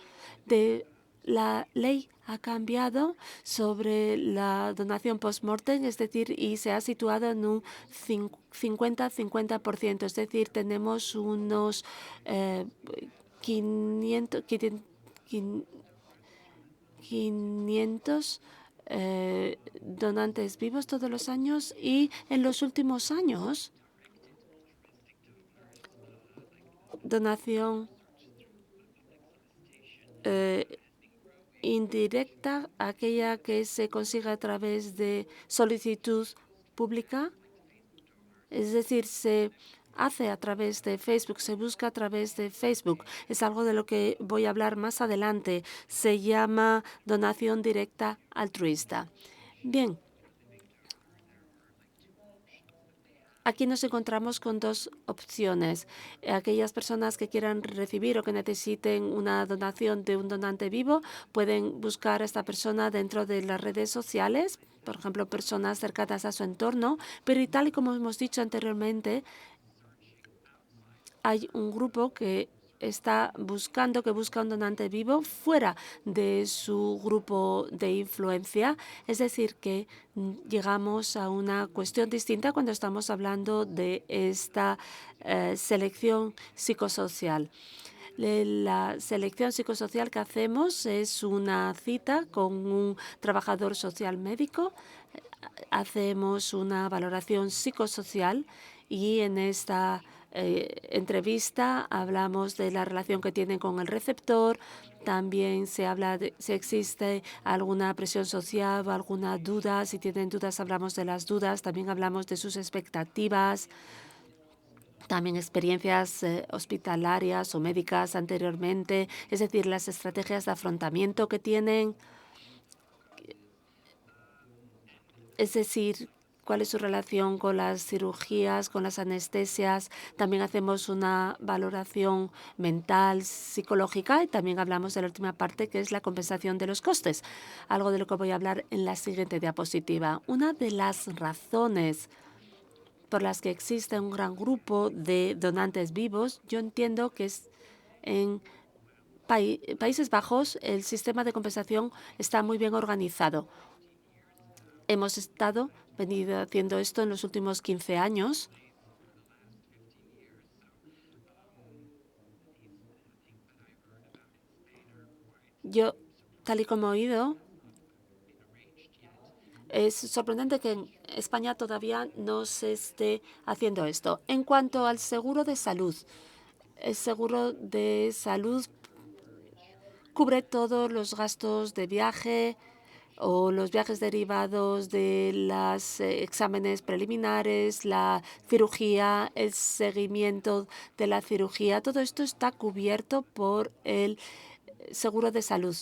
La ley ha cambiado sobre la donación post-mortem, es decir, y se ha situado en un 50-50%, es decir, tenemos unos 500 donantes vivos todos los años, y en los últimos años donación indirecta, aquella que se consigue a través de solicitud pública, es decir, se hace a través de Facebook, se busca a través de Facebook. Es algo de lo que voy a hablar más adelante. Se llama donación directa altruista. Bien. Aquí nos encontramos con dos opciones. Aquellas personas que quieran recibir o que necesiten una donación de un donante vivo pueden buscar a esta persona dentro de las redes sociales, por ejemplo, personas cercanas a su entorno, pero y tal y como hemos dicho anteriormente, hay un grupo que está buscando, que busca un donante vivo fuera de su grupo de influencia. Es decir, que llegamos a una cuestión distinta cuando estamos hablando de esta selección psicosocial. La selección psicosocial que hacemos es una cita con un trabajador social médico. Hacemos una valoración psicosocial y en esta entrevista hablamos de la relación que tienen con el receptor. También se habla de si existe alguna presión social o alguna duda. Si tienen dudas, hablamos de las dudas. También hablamos de sus expectativas. También experiencias hospitalarias o médicas anteriormente, es decir, las estrategias de afrontamiento que tienen. Es decir, cuál es su relación con las cirugías, con las anestesias. También hacemos una valoración mental, psicológica, y también hablamos de la última parte, que es la compensación de los costes, algo de lo que voy a hablar en la siguiente diapositiva. Una de las razones por las que existe un gran grupo de donantes vivos, yo entiendo que es en Países Bajos el sistema de compensación está muy bien organizado. Hemos venido haciendo esto en los últimos 15 años. Yo, tal y como he oído, es sorprendente que en España todavía no se esté haciendo esto. En cuanto al seguro de salud, el seguro de salud cubre todos los gastos de viaje o los viajes derivados de los exámenes preliminares, la cirugía, el seguimiento de la cirugía. Todo esto está cubierto por el seguro de salud.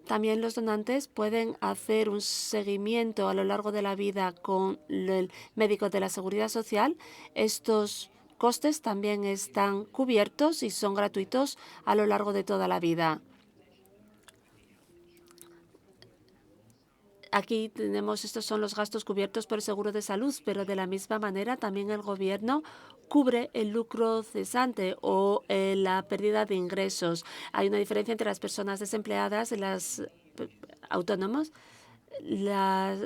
También los donantes pueden hacer un seguimiento a lo largo de la vida con el médico de la Seguridad Social. Estos costes también están cubiertos y son gratuitos a lo largo de toda la vida. Aquí tenemos, estos son los gastos cubiertos por el seguro de salud, pero de la misma manera también el gobierno cubre el lucro cesante o la pérdida de ingresos. Hay una diferencia entre las personas desempleadas y las autónomas. La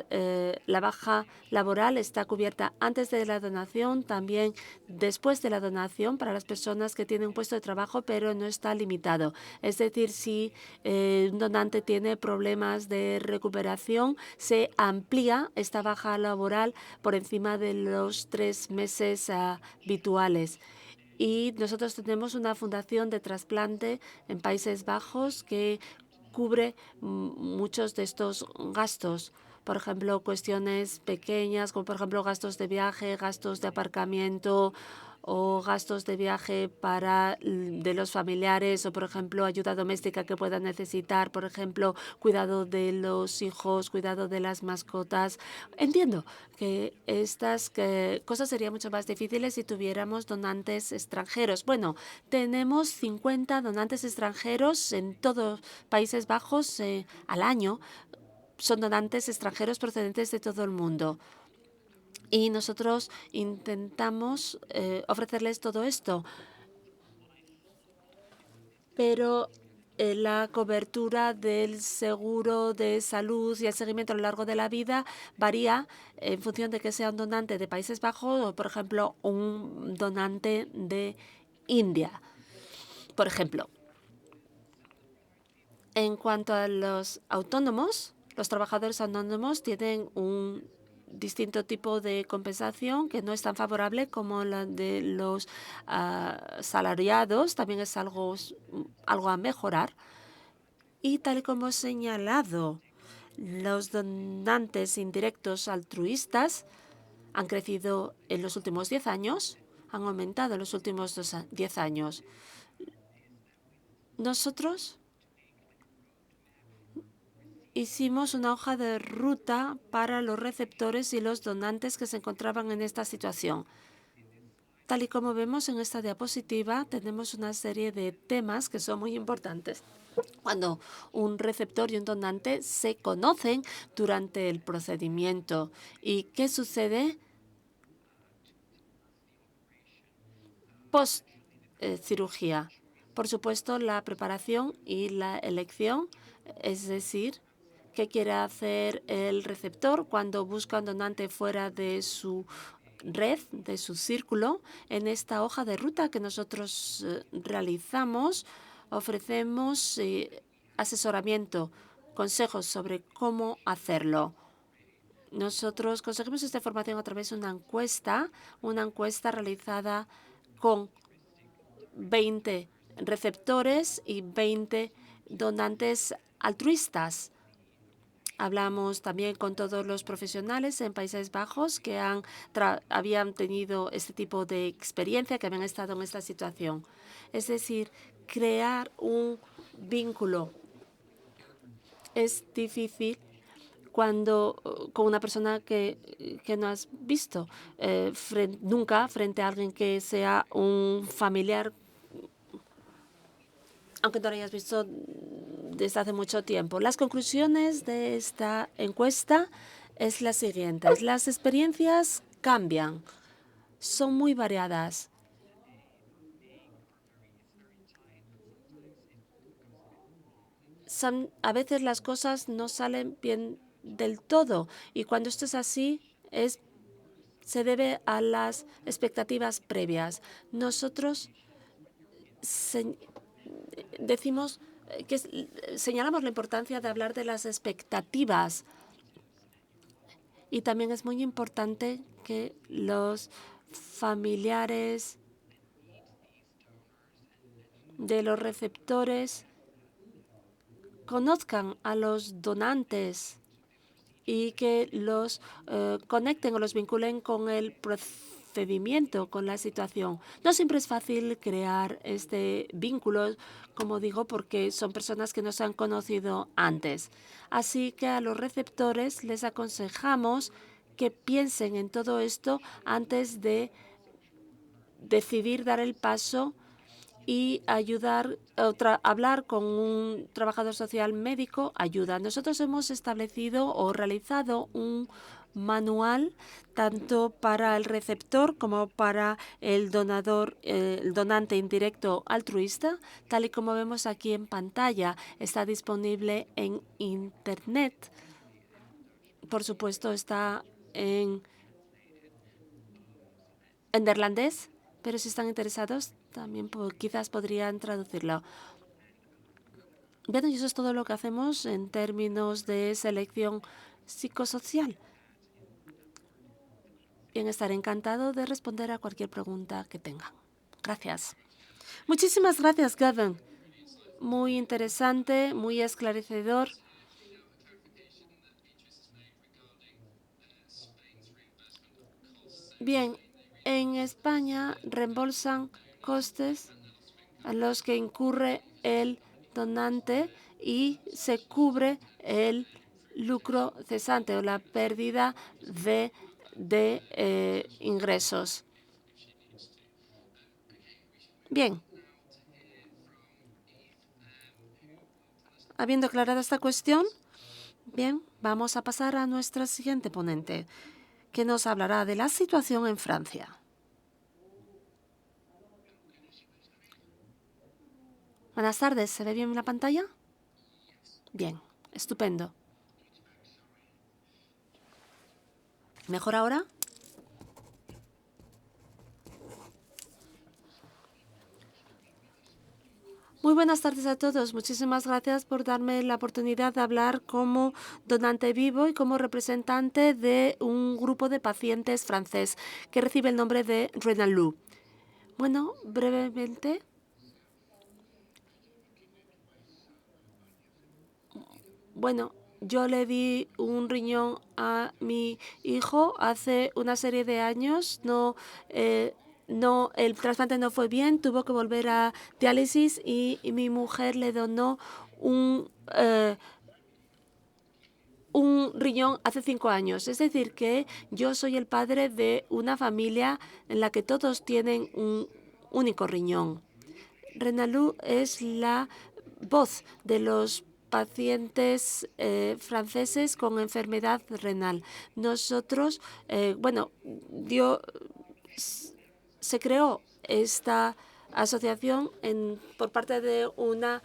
baja laboral está cubierta antes de la donación, también después de la donación para las personas que tienen un puesto de trabajo, pero no está limitado. Es decir, si un donante tiene problemas de recuperación, se amplía esta baja laboral por encima de los 3 meses habituales. Y nosotros tenemos una fundación de trasplante en Países Bajos que cubre muchos de estos gastos. por ejemplo, cuestiones pequeñas, como por ejemplo gastos de viaje, gastos de aparcamiento o gastos de viaje de los familiares, o por ejemplo ayuda doméstica que puedan necesitar, por ejemplo cuidado de los hijos, cuidado de las mascotas. Entiendo que estas cosas serían mucho más difíciles si tuviéramos donantes extranjeros. Bueno, tenemos 50 donantes extranjeros en todos Países Bajos al año. Son donantes extranjeros procedentes de todo el mundo. Y nosotros intentamos ofrecerles todo esto. Pero la cobertura del seguro de salud y el seguimiento a lo largo de la vida varía en función de que sea un donante de Países Bajos o, por ejemplo, un donante de India. Por ejemplo, en cuanto a los autónomos, los trabajadores autónomos tienen un distinto tipo de compensación que no es tan favorable como la de los salariados. También es algo a mejorar. Y tal y como he señalado, los donantes indirectos altruistas han crecido en los últimos 10 años, han aumentado en los últimos 10 años. Nosotros hicimos una hoja de ruta para los receptores y los donantes que se encontraban en esta situación. Tal y como vemos en esta diapositiva, tenemos una serie de temas que son muy importantes. Cuando un receptor y un donante se conocen durante el procedimiento. ¿Y qué sucede post cirugía? Por supuesto, la preparación y la elección, es decir, qué quiere hacer el receptor cuando busca un donante fuera de su red, de su círculo. En esta hoja de ruta que nosotros realizamos, ofrecemos asesoramiento, consejos sobre cómo hacerlo. Nosotros conseguimos esta información a través de una encuesta realizada con 20 receptores y 20 donantes altruistas. Hablamos también con todos los profesionales en Países Bajos que habían tenido este tipo de experiencia, que habían estado en esta situación. Es decir, crear un vínculo es difícil cuando con una persona que no has visto nunca frente a alguien que sea un familiar, aunque no lo hayas visto desde hace mucho tiempo. Las conclusiones de esta encuesta es la siguiente. Las experiencias cambian, son muy variadas. A veces las cosas no salen bien del todo, y cuando esto es así se debe a las expectativas previas. Nosotros señalamos la importancia de hablar de las expectativas, y también es muy importante que los familiares de los receptores conozcan a los donantes y que los conecten o los vinculen con el procedimiento, con la situación. No siempre es fácil crear este vínculo, como digo, porque son personas que no se han conocido antes. Así que a los receptores les aconsejamos que piensen en todo esto antes de decidir dar el paso y hablar con un trabajador social médico ayuda. Nosotros hemos establecido o realizado un manual tanto para el receptor como para el donante indirecto altruista. Tal y como vemos aquí en pantalla, está disponible en Internet. Por supuesto, está en neerlandés, pero si están interesados, también quizás podrían traducirlo. Bien, y eso es todo lo que hacemos en términos de selección psicosocial. Bien, estaré encantado de responder a cualquier pregunta que tengan. Gracias. Muchísimas gracias, Gavin. Muy interesante, muy esclarecedor. Bien, en España reembolsan costes a los que incurre el donante y se cubre el lucro cesante o la pérdida de ingresos. Bien. Habiendo aclarado esta cuestión, bien, vamos a pasar a nuestra siguiente ponente, que nos hablará de la situación en Francia. Buenas tardes, ¿se ve bien la pantalla? Bien, estupendo. ¿Mejor ahora? Muy buenas tardes a todos. Muchísimas gracias por darme la oportunidad de hablar como donante vivo y como representante de un grupo de pacientes francés que recibe el nombre de Renalou. Bueno, brevemente. Bueno, yo le di un riñón a mi hijo hace una serie de años. El trasplante no fue bien, tuvo que volver a diálisis y mi mujer le donó un riñón hace 5 años. Es decir, que yo soy el padre de una familia en la que todos tienen un único riñón. Renalou es la voz de los pacientes franceses con enfermedad renal. Nosotros, se creó esta asociación por parte de una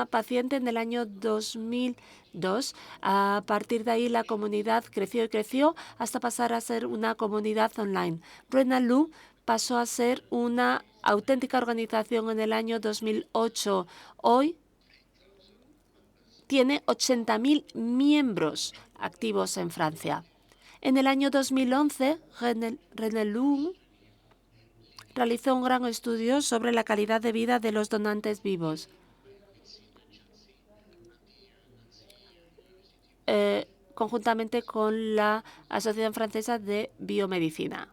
paciente en el año 2002. A partir de ahí la comunidad creció y creció hasta pasar a ser una comunidad online. Renalou pasó a ser una auténtica organización en el año 2008. Hoy tiene 80.000 miembros activos en Francia. En el año 2011, Renalou realizó un gran estudio sobre la calidad de vida de los donantes vivos. Conjuntamente con la Asociación Francesa de Biomedicina.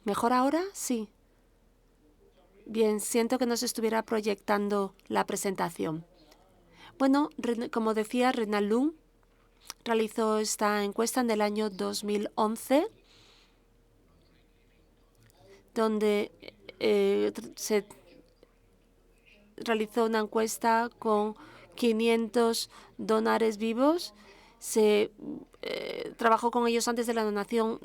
¿Mejor ahora? Sí. Bien, siento que no se estuviera proyectando la presentación. Bueno, como decía, Renalou realizó esta encuesta en el año 2011, donde se realizó una encuesta con 500 donantes vivos. Se trabajó con ellos antes de la donación,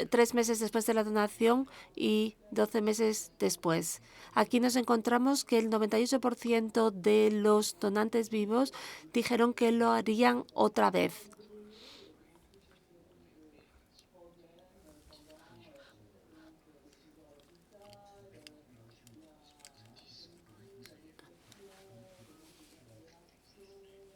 3 meses después de la donación y 12 meses después. Aquí nos encontramos que el 98% de los donantes vivos dijeron que lo harían otra vez.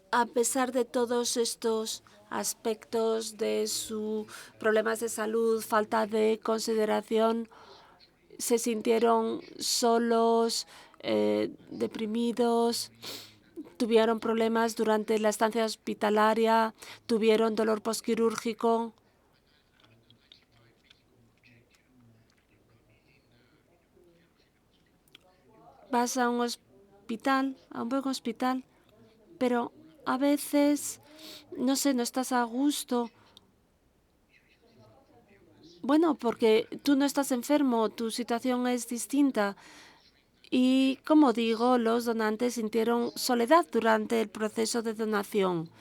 A pesar de todos estos aspectos de sus problemas de salud, falta de consideración, se sintieron solos, deprimidos, tuvieron problemas durante la estancia hospitalaria, tuvieron dolor postquirúrgico. Vas a un hospital, a un buen hospital, pero a veces, no sé, no estás a gusto. Bueno, porque tú no estás enfermo, tu situación es distinta. Y, como digo, los donantes sintieron soledad durante el proceso de donación.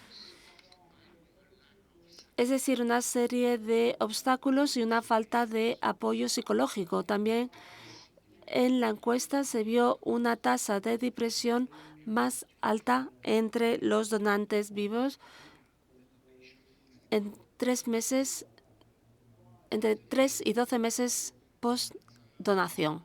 Es decir, una serie de obstáculos y una falta de apoyo psicológico. También en la encuesta se vio una tasa de depresión más alta entre los donantes vivos. En 3 meses entre 3 y 12 meses post-donación.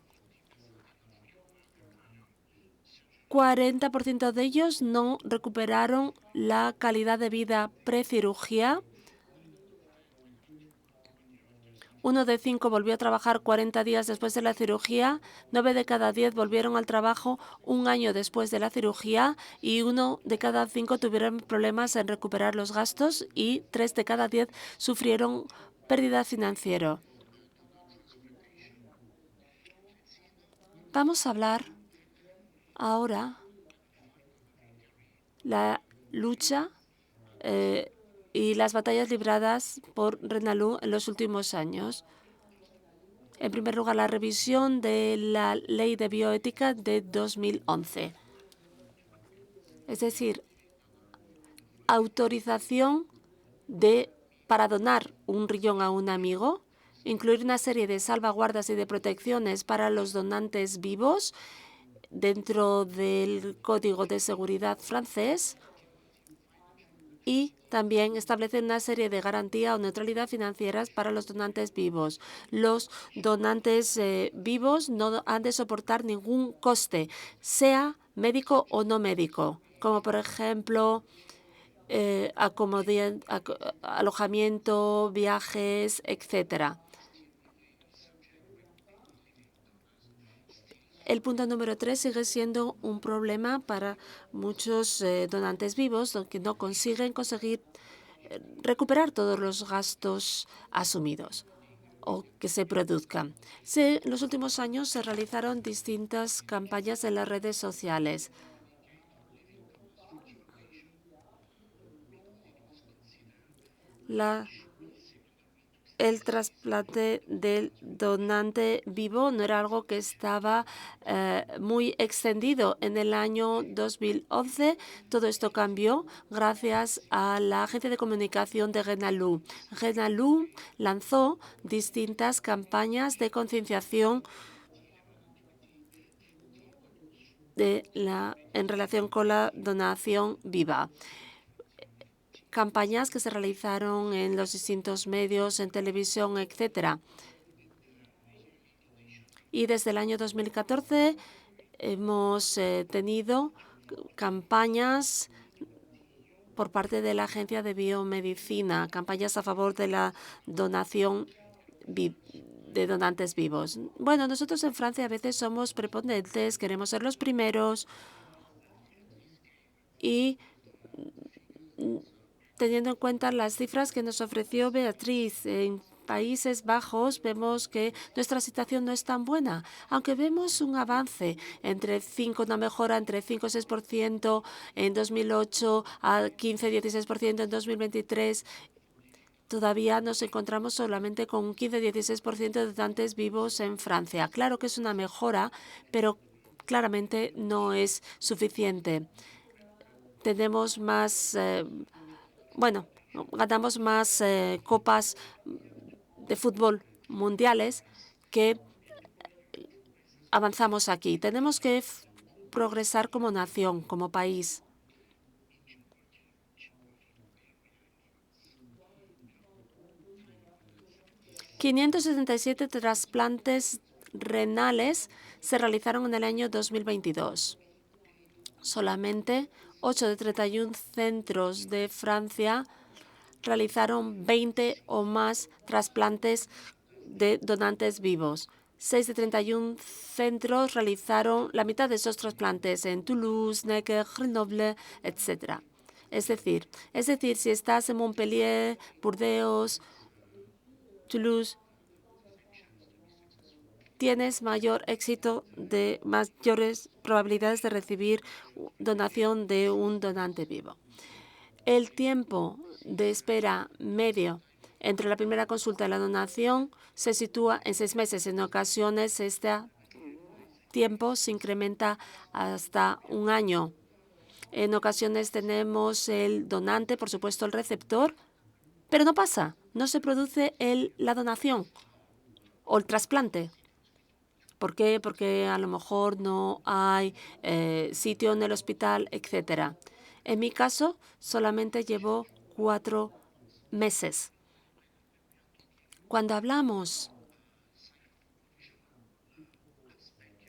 40% de ellos no recuperaron la calidad de vida pre-cirugía. 1 de 5 volvió a trabajar 40 días después de la cirugía, 9 de cada 10 volvieron al trabajo un año después de la cirugía y 1 de cada 5 tuvieron problemas en recuperar los gastos y 3 de cada 10 sufrieron pérdida financiera. Vamos a hablar ahora la lucha y las batallas libradas por Renalú en los últimos años. En primer lugar, la revisión de la Ley de Bioética de 2011. Es decir, autorización para donar un riñón a un amigo, incluir una serie de salvaguardas y de protecciones para los donantes vivos dentro del Código de Seguridad francés y también establecer una serie de garantía o neutralidad financieras para los donantes vivos. Los donantes vivos no han de soportar ningún coste, sea médico o no médico, como por ejemplo alojamiento, viajes, etcétera. El punto número 3 sigue siendo un problema para muchos donantes vivos, que no consiguen recuperar todos los gastos asumidos o que se produzcan. En los últimos años se realizaron distintas campañas en las redes sociales. El trasplante del donante vivo no era algo que estaba muy extendido. En el año 2011 todo esto cambió gracias a la agencia de comunicación de Renalú. Renalú lanzó distintas campañas de concienciación en relación con la donación viva. Campañas que se realizaron en los distintos medios, en televisión, etcétera. Y desde el año 2014 hemos tenido campañas por parte de la Agencia de Biomedicina, campañas a favor de la donación de donantes vivos. Bueno, nosotros en Francia a veces somos prepotentes, queremos ser los primeros y teniendo en cuenta las cifras que nos ofreció Beatriz en Países Bajos, vemos que nuestra situación no es tan buena. Aunque vemos un avance una mejora entre 5 y 6% en 2008 a 15-16% en 2023, todavía nos encontramos solamente con un 15-16% de donantes vivos en Francia. Claro que es una mejora, pero claramente no es suficiente. Tenemos más ganamos más copas de fútbol mundiales que avanzamos aquí. Tenemos que progresar como nación, como país. $577 trasplantes renales se realizaron en el año 2022. Solamente 8 de 31 centros de Francia realizaron 20 o más trasplantes de donantes vivos. 6 de 31 centros realizaron la mitad de esos trasplantes en Toulouse, Necker, Grenoble, etc. Es decir, si estás en Montpellier, Burdeos, Toulouse, tienes mayores probabilidades de recibir donación de un donante vivo. El tiempo de espera medio entre la primera consulta y la donación se sitúa en 6 meses. En ocasiones, este tiempo se incrementa hasta un año. En ocasiones tenemos el donante, por supuesto el receptor, pero no pasa, no se produce la donación o el trasplante. ¿Por qué? Porque a lo mejor no hay sitio en el hospital, etcétera. En mi caso, solamente llevó 4 meses. Cuando hablamos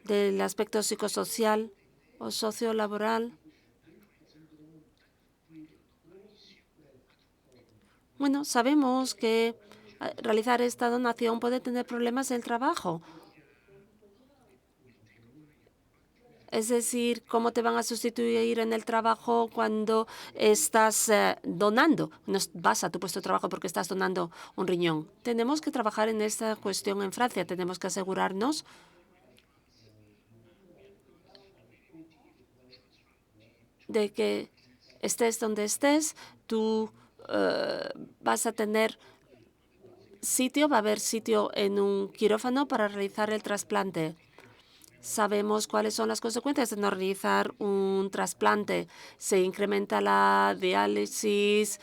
del aspecto psicosocial o sociolaboral, bueno, sabemos que realizar esta donación puede tener problemas en el trabajo. Es decir, cómo te van a sustituir en el trabajo cuando estás donando. No vas a tu puesto de trabajo porque estás donando un riñón. Tenemos que trabajar en esta cuestión en Francia. Tenemos que asegurarnos de que estés donde estés, tú vas a tener sitio, va a haber sitio en un quirófano para realizar el trasplante. Sabemos cuáles son las consecuencias de no realizar un trasplante. Se incrementa la diálisis,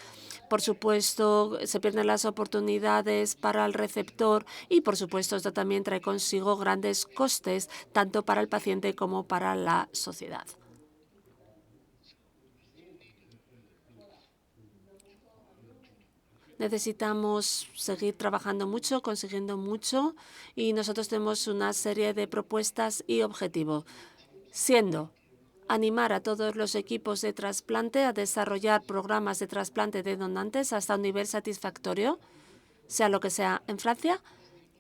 por supuesto, se pierden las oportunidades para el receptor y, por supuesto, esto también trae consigo grandes costes, tanto para el paciente como para la sociedad. Necesitamos seguir trabajando mucho, consiguiendo mucho, y nosotros tenemos una serie de propuestas y objetivos, siendo animar a todos los equipos de trasplante a desarrollar programas de trasplante de donantes hasta un nivel satisfactorio, sea lo que sea en Francia.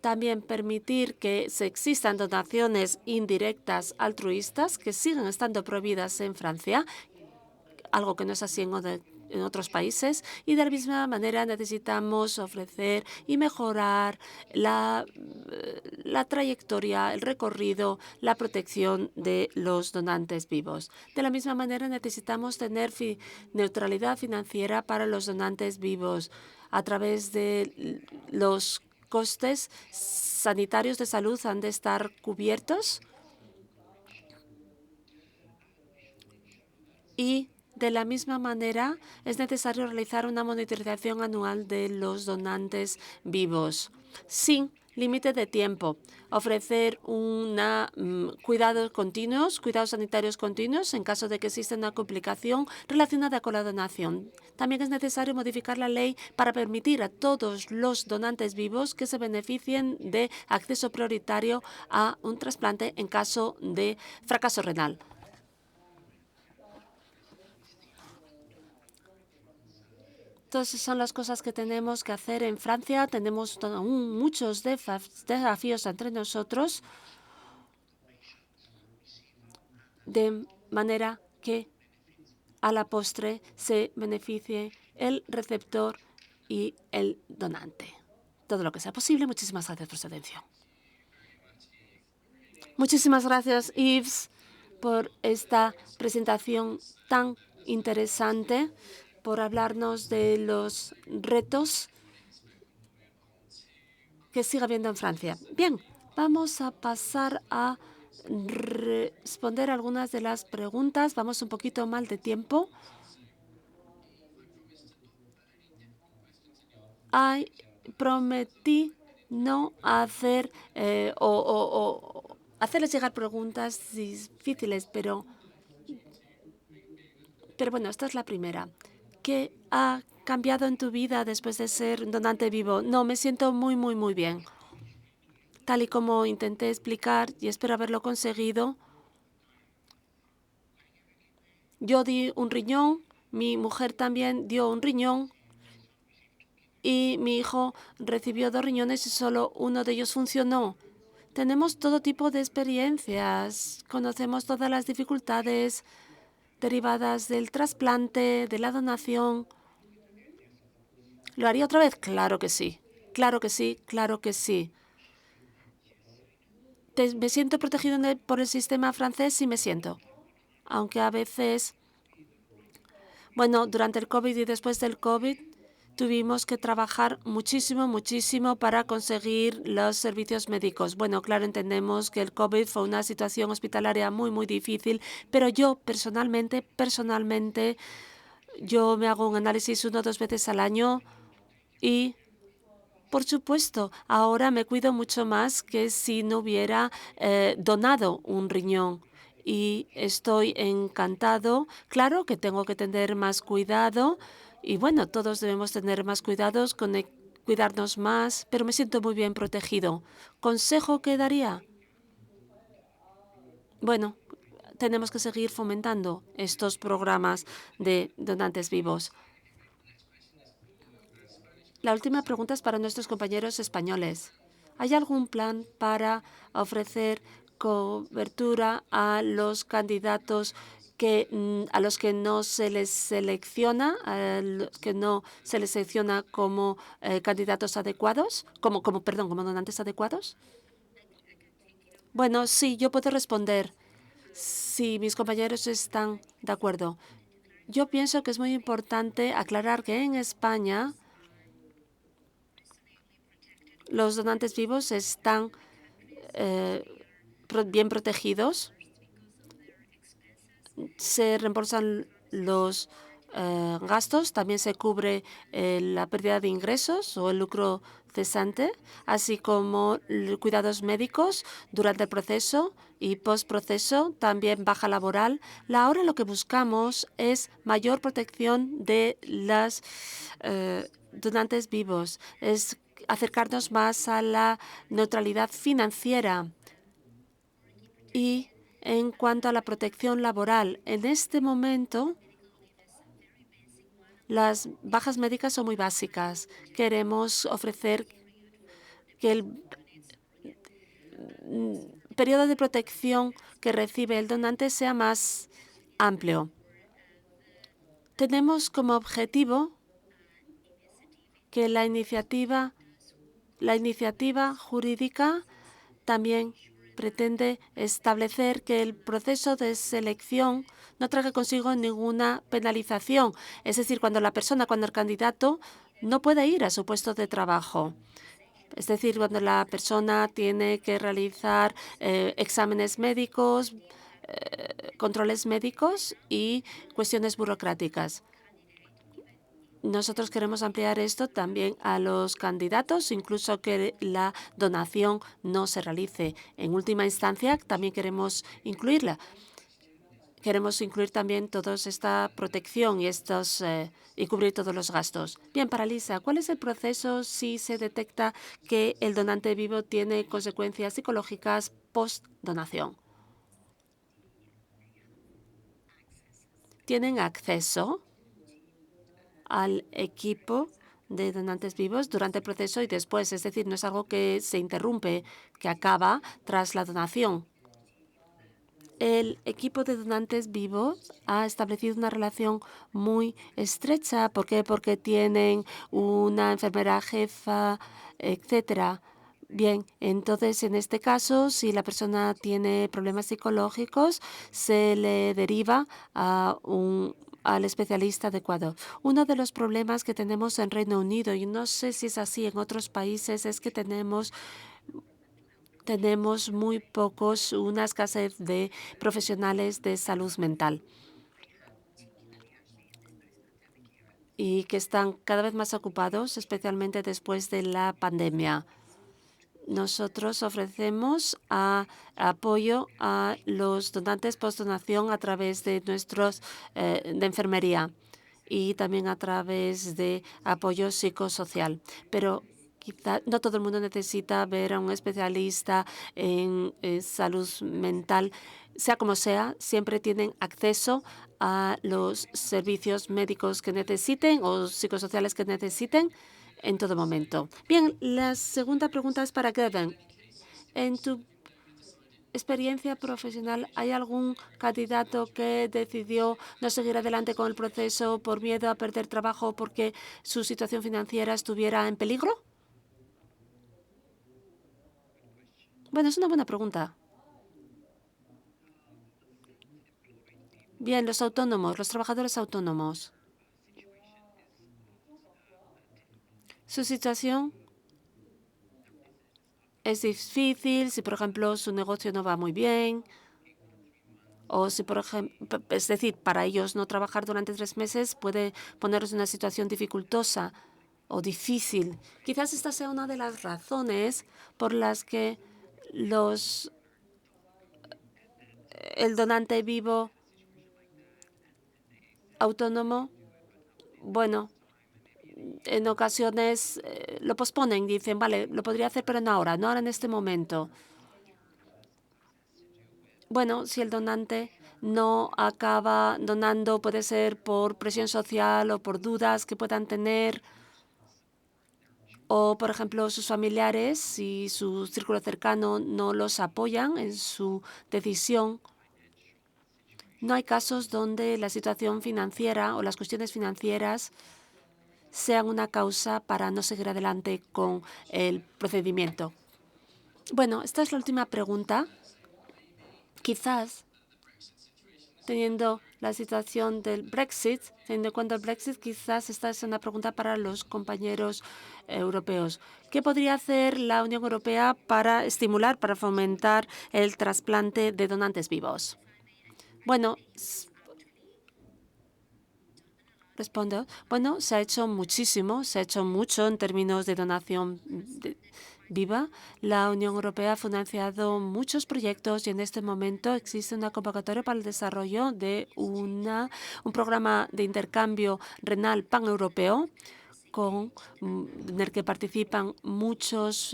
También permitir que se existan donaciones indirectas altruistas que siguen estando prohibidas en Francia, algo que no es así en otros países, y de la misma manera necesitamos ofrecer y mejorar la trayectoria, el recorrido, la protección de los donantes vivos. De la misma manera necesitamos tener neutralidad financiera para los donantes vivos a través de los costes sanitarios de salud han de estar cubiertos y de la misma manera, es necesario realizar una monitorización anual de los donantes vivos, sin límite de tiempo. Ofrecer cuidados sanitarios continuos en caso de que exista una complicación relacionada con la donación. También es necesario modificar la ley para permitir a todos los donantes vivos que se beneficien de acceso prioritario a un trasplante en caso de fracaso renal. Todas esas son las cosas que tenemos que hacer en Francia. Tenemos aún muchos desafíos entre nosotros, de manera que a la postre se beneficie el receptor y el donante. Todo lo que sea posible. Muchísimas gracias por su atención. Muchísimas gracias, Yves, por esta presentación tan interesante, por hablarnos de los retos que sigue habiendo en Francia. Bien, vamos a pasar a responder algunas de las preguntas. Vamos un poquito mal de tiempo. Prometí no hacer hacerles llegar preguntas difíciles, pero bueno, esta es la primera. ¿Qué ha cambiado en tu vida después de ser un donante vivo? No, me siento muy bien. Tal y como intenté explicar, y espero haberlo conseguido, yo di un riñón, mi mujer también dio un riñón y mi hijo recibió 2 riñones y solo uno de ellos funcionó. Tenemos todo tipo de experiencias, conocemos todas las dificultades derivadas del trasplante, de la donación. ¿Lo haría otra vez? Claro que sí. Claro que sí, claro que sí. ¿Me siento protegido por el sistema francés? Sí me siento. Aunque a veces, bueno, durante el COVID y después del COVID, tuvimos que trabajar muchísimo para conseguir los servicios médicos. Bueno, claro, entendemos que el COVID fue una situación hospitalaria muy difícil, pero yo personalmente, yo me hago un análisis 1 o 2 veces al año y, por supuesto, ahora me cuido mucho más que si no hubiera donado un riñón. Y estoy encantado. Claro que tengo que tener más cuidado y, bueno, todos debemos tener más cuidados con cuidarnos más, pero me siento muy bien protegido. ¿Consejo que daría? Bueno, tenemos que seguir fomentando estos programas de donantes vivos. La última pregunta es para nuestros compañeros españoles. ¿Hay algún plan para ofrecer cobertura a los candidatos a los que no se les selecciona, a los que no se les selecciona como candidatos adecuados, como donantes adecuados? Bueno, sí, yo puedo responder si mis compañeros están de acuerdo. Yo pienso que es muy importante aclarar que en España los donantes vivos están bien protegidos. Se reembolsan los gastos, también se cubre la pérdida de ingresos o el lucro cesante, así como cuidados médicos durante el proceso y postproceso, también baja laboral. Ahora lo que buscamos es mayor protección de las donantes vivos, es acercarnos más a la neutralidad financiera. Y en cuanto a la protección laboral, en este momento las bajas médicas son muy básicas. Queremos ofrecer que el periodo de protección que recibe el donante sea más amplio. Tenemos como objetivo que la iniciativa jurídica también pretende establecer que el proceso de selección no traiga consigo ninguna penalización. Es decir, cuando el candidato no puede ir a su puesto de trabajo. Es decir, cuando la persona tiene que realizar exámenes médicos, controles médicos y cuestiones burocráticas. Nosotros queremos ampliar esto también a los candidatos, incluso que la donación no se realice. En última instancia, también queremos incluirla. Queremos incluir también toda esta protección y cubrir todos los gastos. Bien, para Lisa, ¿cuál es el proceso si se detecta que el donante vivo tiene consecuencias psicológicas post-donación? ¿Tienen acceso al equipo de donantes vivos durante el proceso y después? Es decir, no es algo que se interrumpe, que acaba tras la donación. El equipo de donantes vivos ha establecido una relación muy estrecha. ¿Por qué? Porque tienen una enfermera jefa, etcétera. Bien, entonces, en este caso, si la persona tiene problemas psicológicos, se le deriva al especialista adecuado. Uno de los problemas que tenemos en Reino Unido, y no sé si es así en otros países, es que tenemos muy pocos, una escasez de profesionales de salud mental y que están cada vez más ocupados, especialmente después de la pandemia. Nosotros ofrecemos apoyo a los donantes post-donación a través de nuestros de enfermería y también a través de apoyo psicosocial. Pero quizá no todo el mundo necesita ver a un especialista en salud mental. Sea como sea, siempre tienen acceso a los servicios médicos que necesiten o psicosociales que necesiten en todo momento. Bien, la segunda pregunta es para Kevin. En tu experiencia profesional, ¿hay algún candidato que decidió no seguir adelante con el proceso por miedo a perder trabajo porque su situación financiera estuviera en peligro? Bueno, es una buena pregunta. Bien, los trabajadores autónomos. Su situación es difícil si, por ejemplo, su negocio no va muy bien. O si, por ejemplo, es decir, para ellos no trabajar durante 3 meses puede ponerlos en una situación dificultosa o difícil. Quizás esta sea una de las razones por las que el donante vivo autónomo, bueno, en ocasiones lo posponen, dicen, vale, lo podría hacer, pero no ahora, no ahora en este momento. Bueno, si el donante no acaba donando, puede ser por presión social o por dudas que puedan tener, o, por ejemplo, sus familiares y su círculo cercano no los apoyan en su decisión. No hay casos donde la situación financiera o las cuestiones financieras sean una causa para no seguir adelante con el procedimiento. Bueno, esta es la última pregunta. Quizás, teniendo la situación del Brexit, teniendo en cuenta el Brexit, quizás esta es una pregunta para los compañeros europeos. ¿Qué podría hacer la Unión Europea para estimular, para fomentar el trasplante de donantes vivos? Bueno, respondo. Bueno, se ha hecho muchísimo, se ha hecho mucho en términos de donación viva. La Unión Europea ha financiado muchos proyectos y en este momento existe una convocatoria para el desarrollo de un programa de intercambio renal paneuropeo en el que participan muchos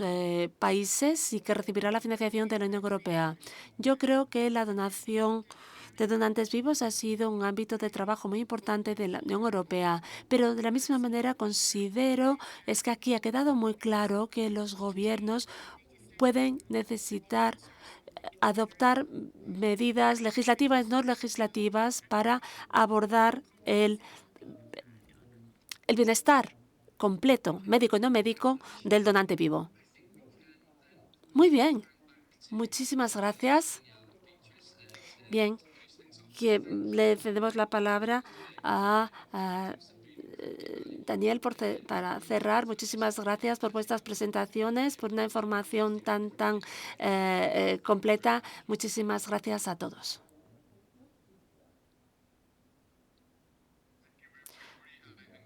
países y que recibirá la financiación de la Unión Europea. Yo creo que la donación de donantes vivos ha sido un ámbito de trabajo muy importante de la Unión Europea, pero de la misma manera considero es que aquí ha quedado muy claro que los gobiernos pueden necesitar adoptar medidas legislativas, no legislativas, para abordar el bienestar completo, médico y no médico, del donante vivo. Muy bien. Muchísimas gracias. Bien, que le cedemos la palabra a Daniel para cerrar. Muchísimas gracias por vuestras presentaciones, por una información tan completa. Muchísimas gracias a todos.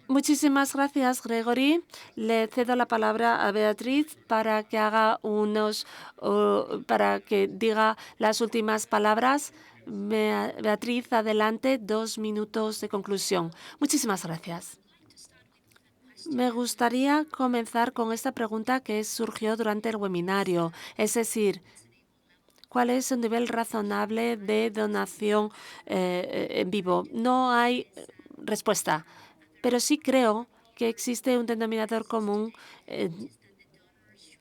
Muchísimas gracias, Gregory. Le cedo la palabra a Beatriz para que para que diga las últimas palabras. Beatriz, adelante, 2 minutos de conclusión. Muchísimas gracias. Me gustaría comenzar con esta pregunta que surgió durante el webinario, es decir, ¿cuál es un nivel razonable de donación en vivo? No hay respuesta, pero sí creo que existe un denominador común,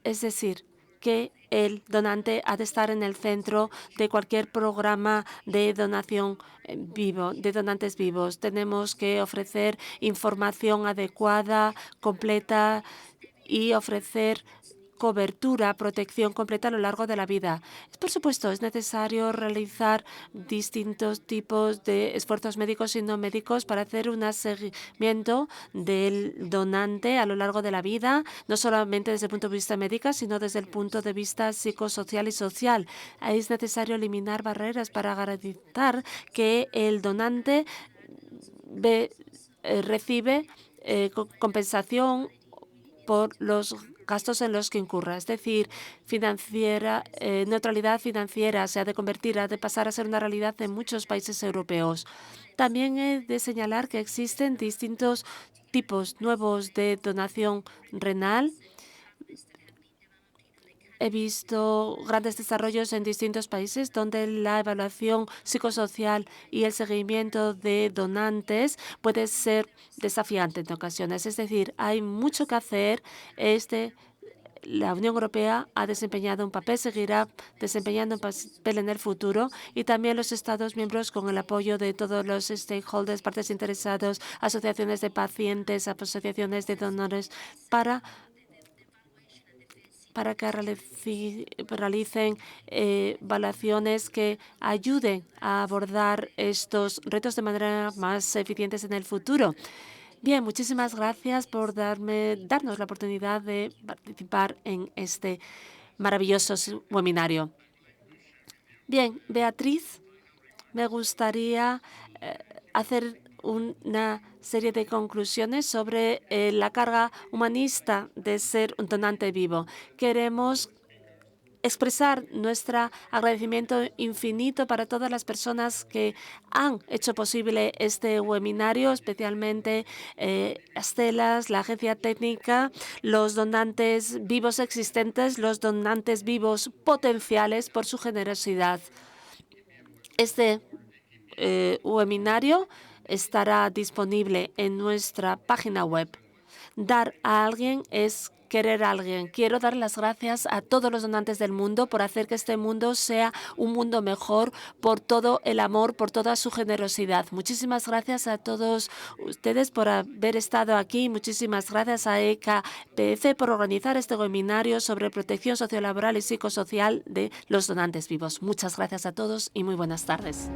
es decir, que el donante ha de estar en el centro de cualquier programa de donación de donantes vivos. Tenemos que ofrecer información adecuada, completa y ofrecer cobertura, protección completa a lo largo de la vida. Por supuesto, es necesario realizar distintos tipos de esfuerzos médicos y no médicos para hacer un seguimiento del donante a lo largo de la vida, no solamente desde el punto de vista médico, sino desde el punto de vista psicosocial y social. Es necesario eliminar barreras para garantizar que el donante recibe compensación por los gastos en los que incurra. Es decir, neutralidad financiera se ha de convertir, ha de pasar a ser una realidad en muchos países europeos. También he de señalar que existen distintos tipos nuevos de donación renal. He visto grandes desarrollos en distintos países donde la evaluación psicosocial y el seguimiento de donantes puede ser desafiante en ocasiones. Es decir, hay mucho que hacer. La Unión Europea ha desempeñado un papel, seguirá desempeñando un papel en el futuro, y también los Estados miembros, con el apoyo de todos los stakeholders, partes interesados, asociaciones de pacientes, asociaciones de donores, para que realicen evaluaciones que ayuden a abordar estos retos de manera más eficientes en el futuro. Bien, muchísimas gracias por darnos la oportunidad de participar en este maravilloso webinario. Bien, Beatriz, me gustaría hacer una serie de conclusiones sobre la carga humanista de ser un donante vivo. Queremos expresar nuestro agradecimiento infinito para todas las personas que han hecho posible este webinario, especialmente Astelas, la agencia técnica, los donantes vivos existentes, los donantes vivos potenciales por su generosidad. Este webinario estará disponible en nuestra página web. Dar a alguien es querer a alguien. Quiero dar las gracias a todos los donantes del mundo por hacer que este mundo sea un mundo mejor, por todo el amor, por toda su generosidad. Muchísimas gracias a todos ustedes por haber estado aquí. Muchísimas gracias a EKPF por organizar este webinario sobre protección sociolaboral y psicosocial de los donantes vivos. Muchas gracias a todos y muy buenas tardes.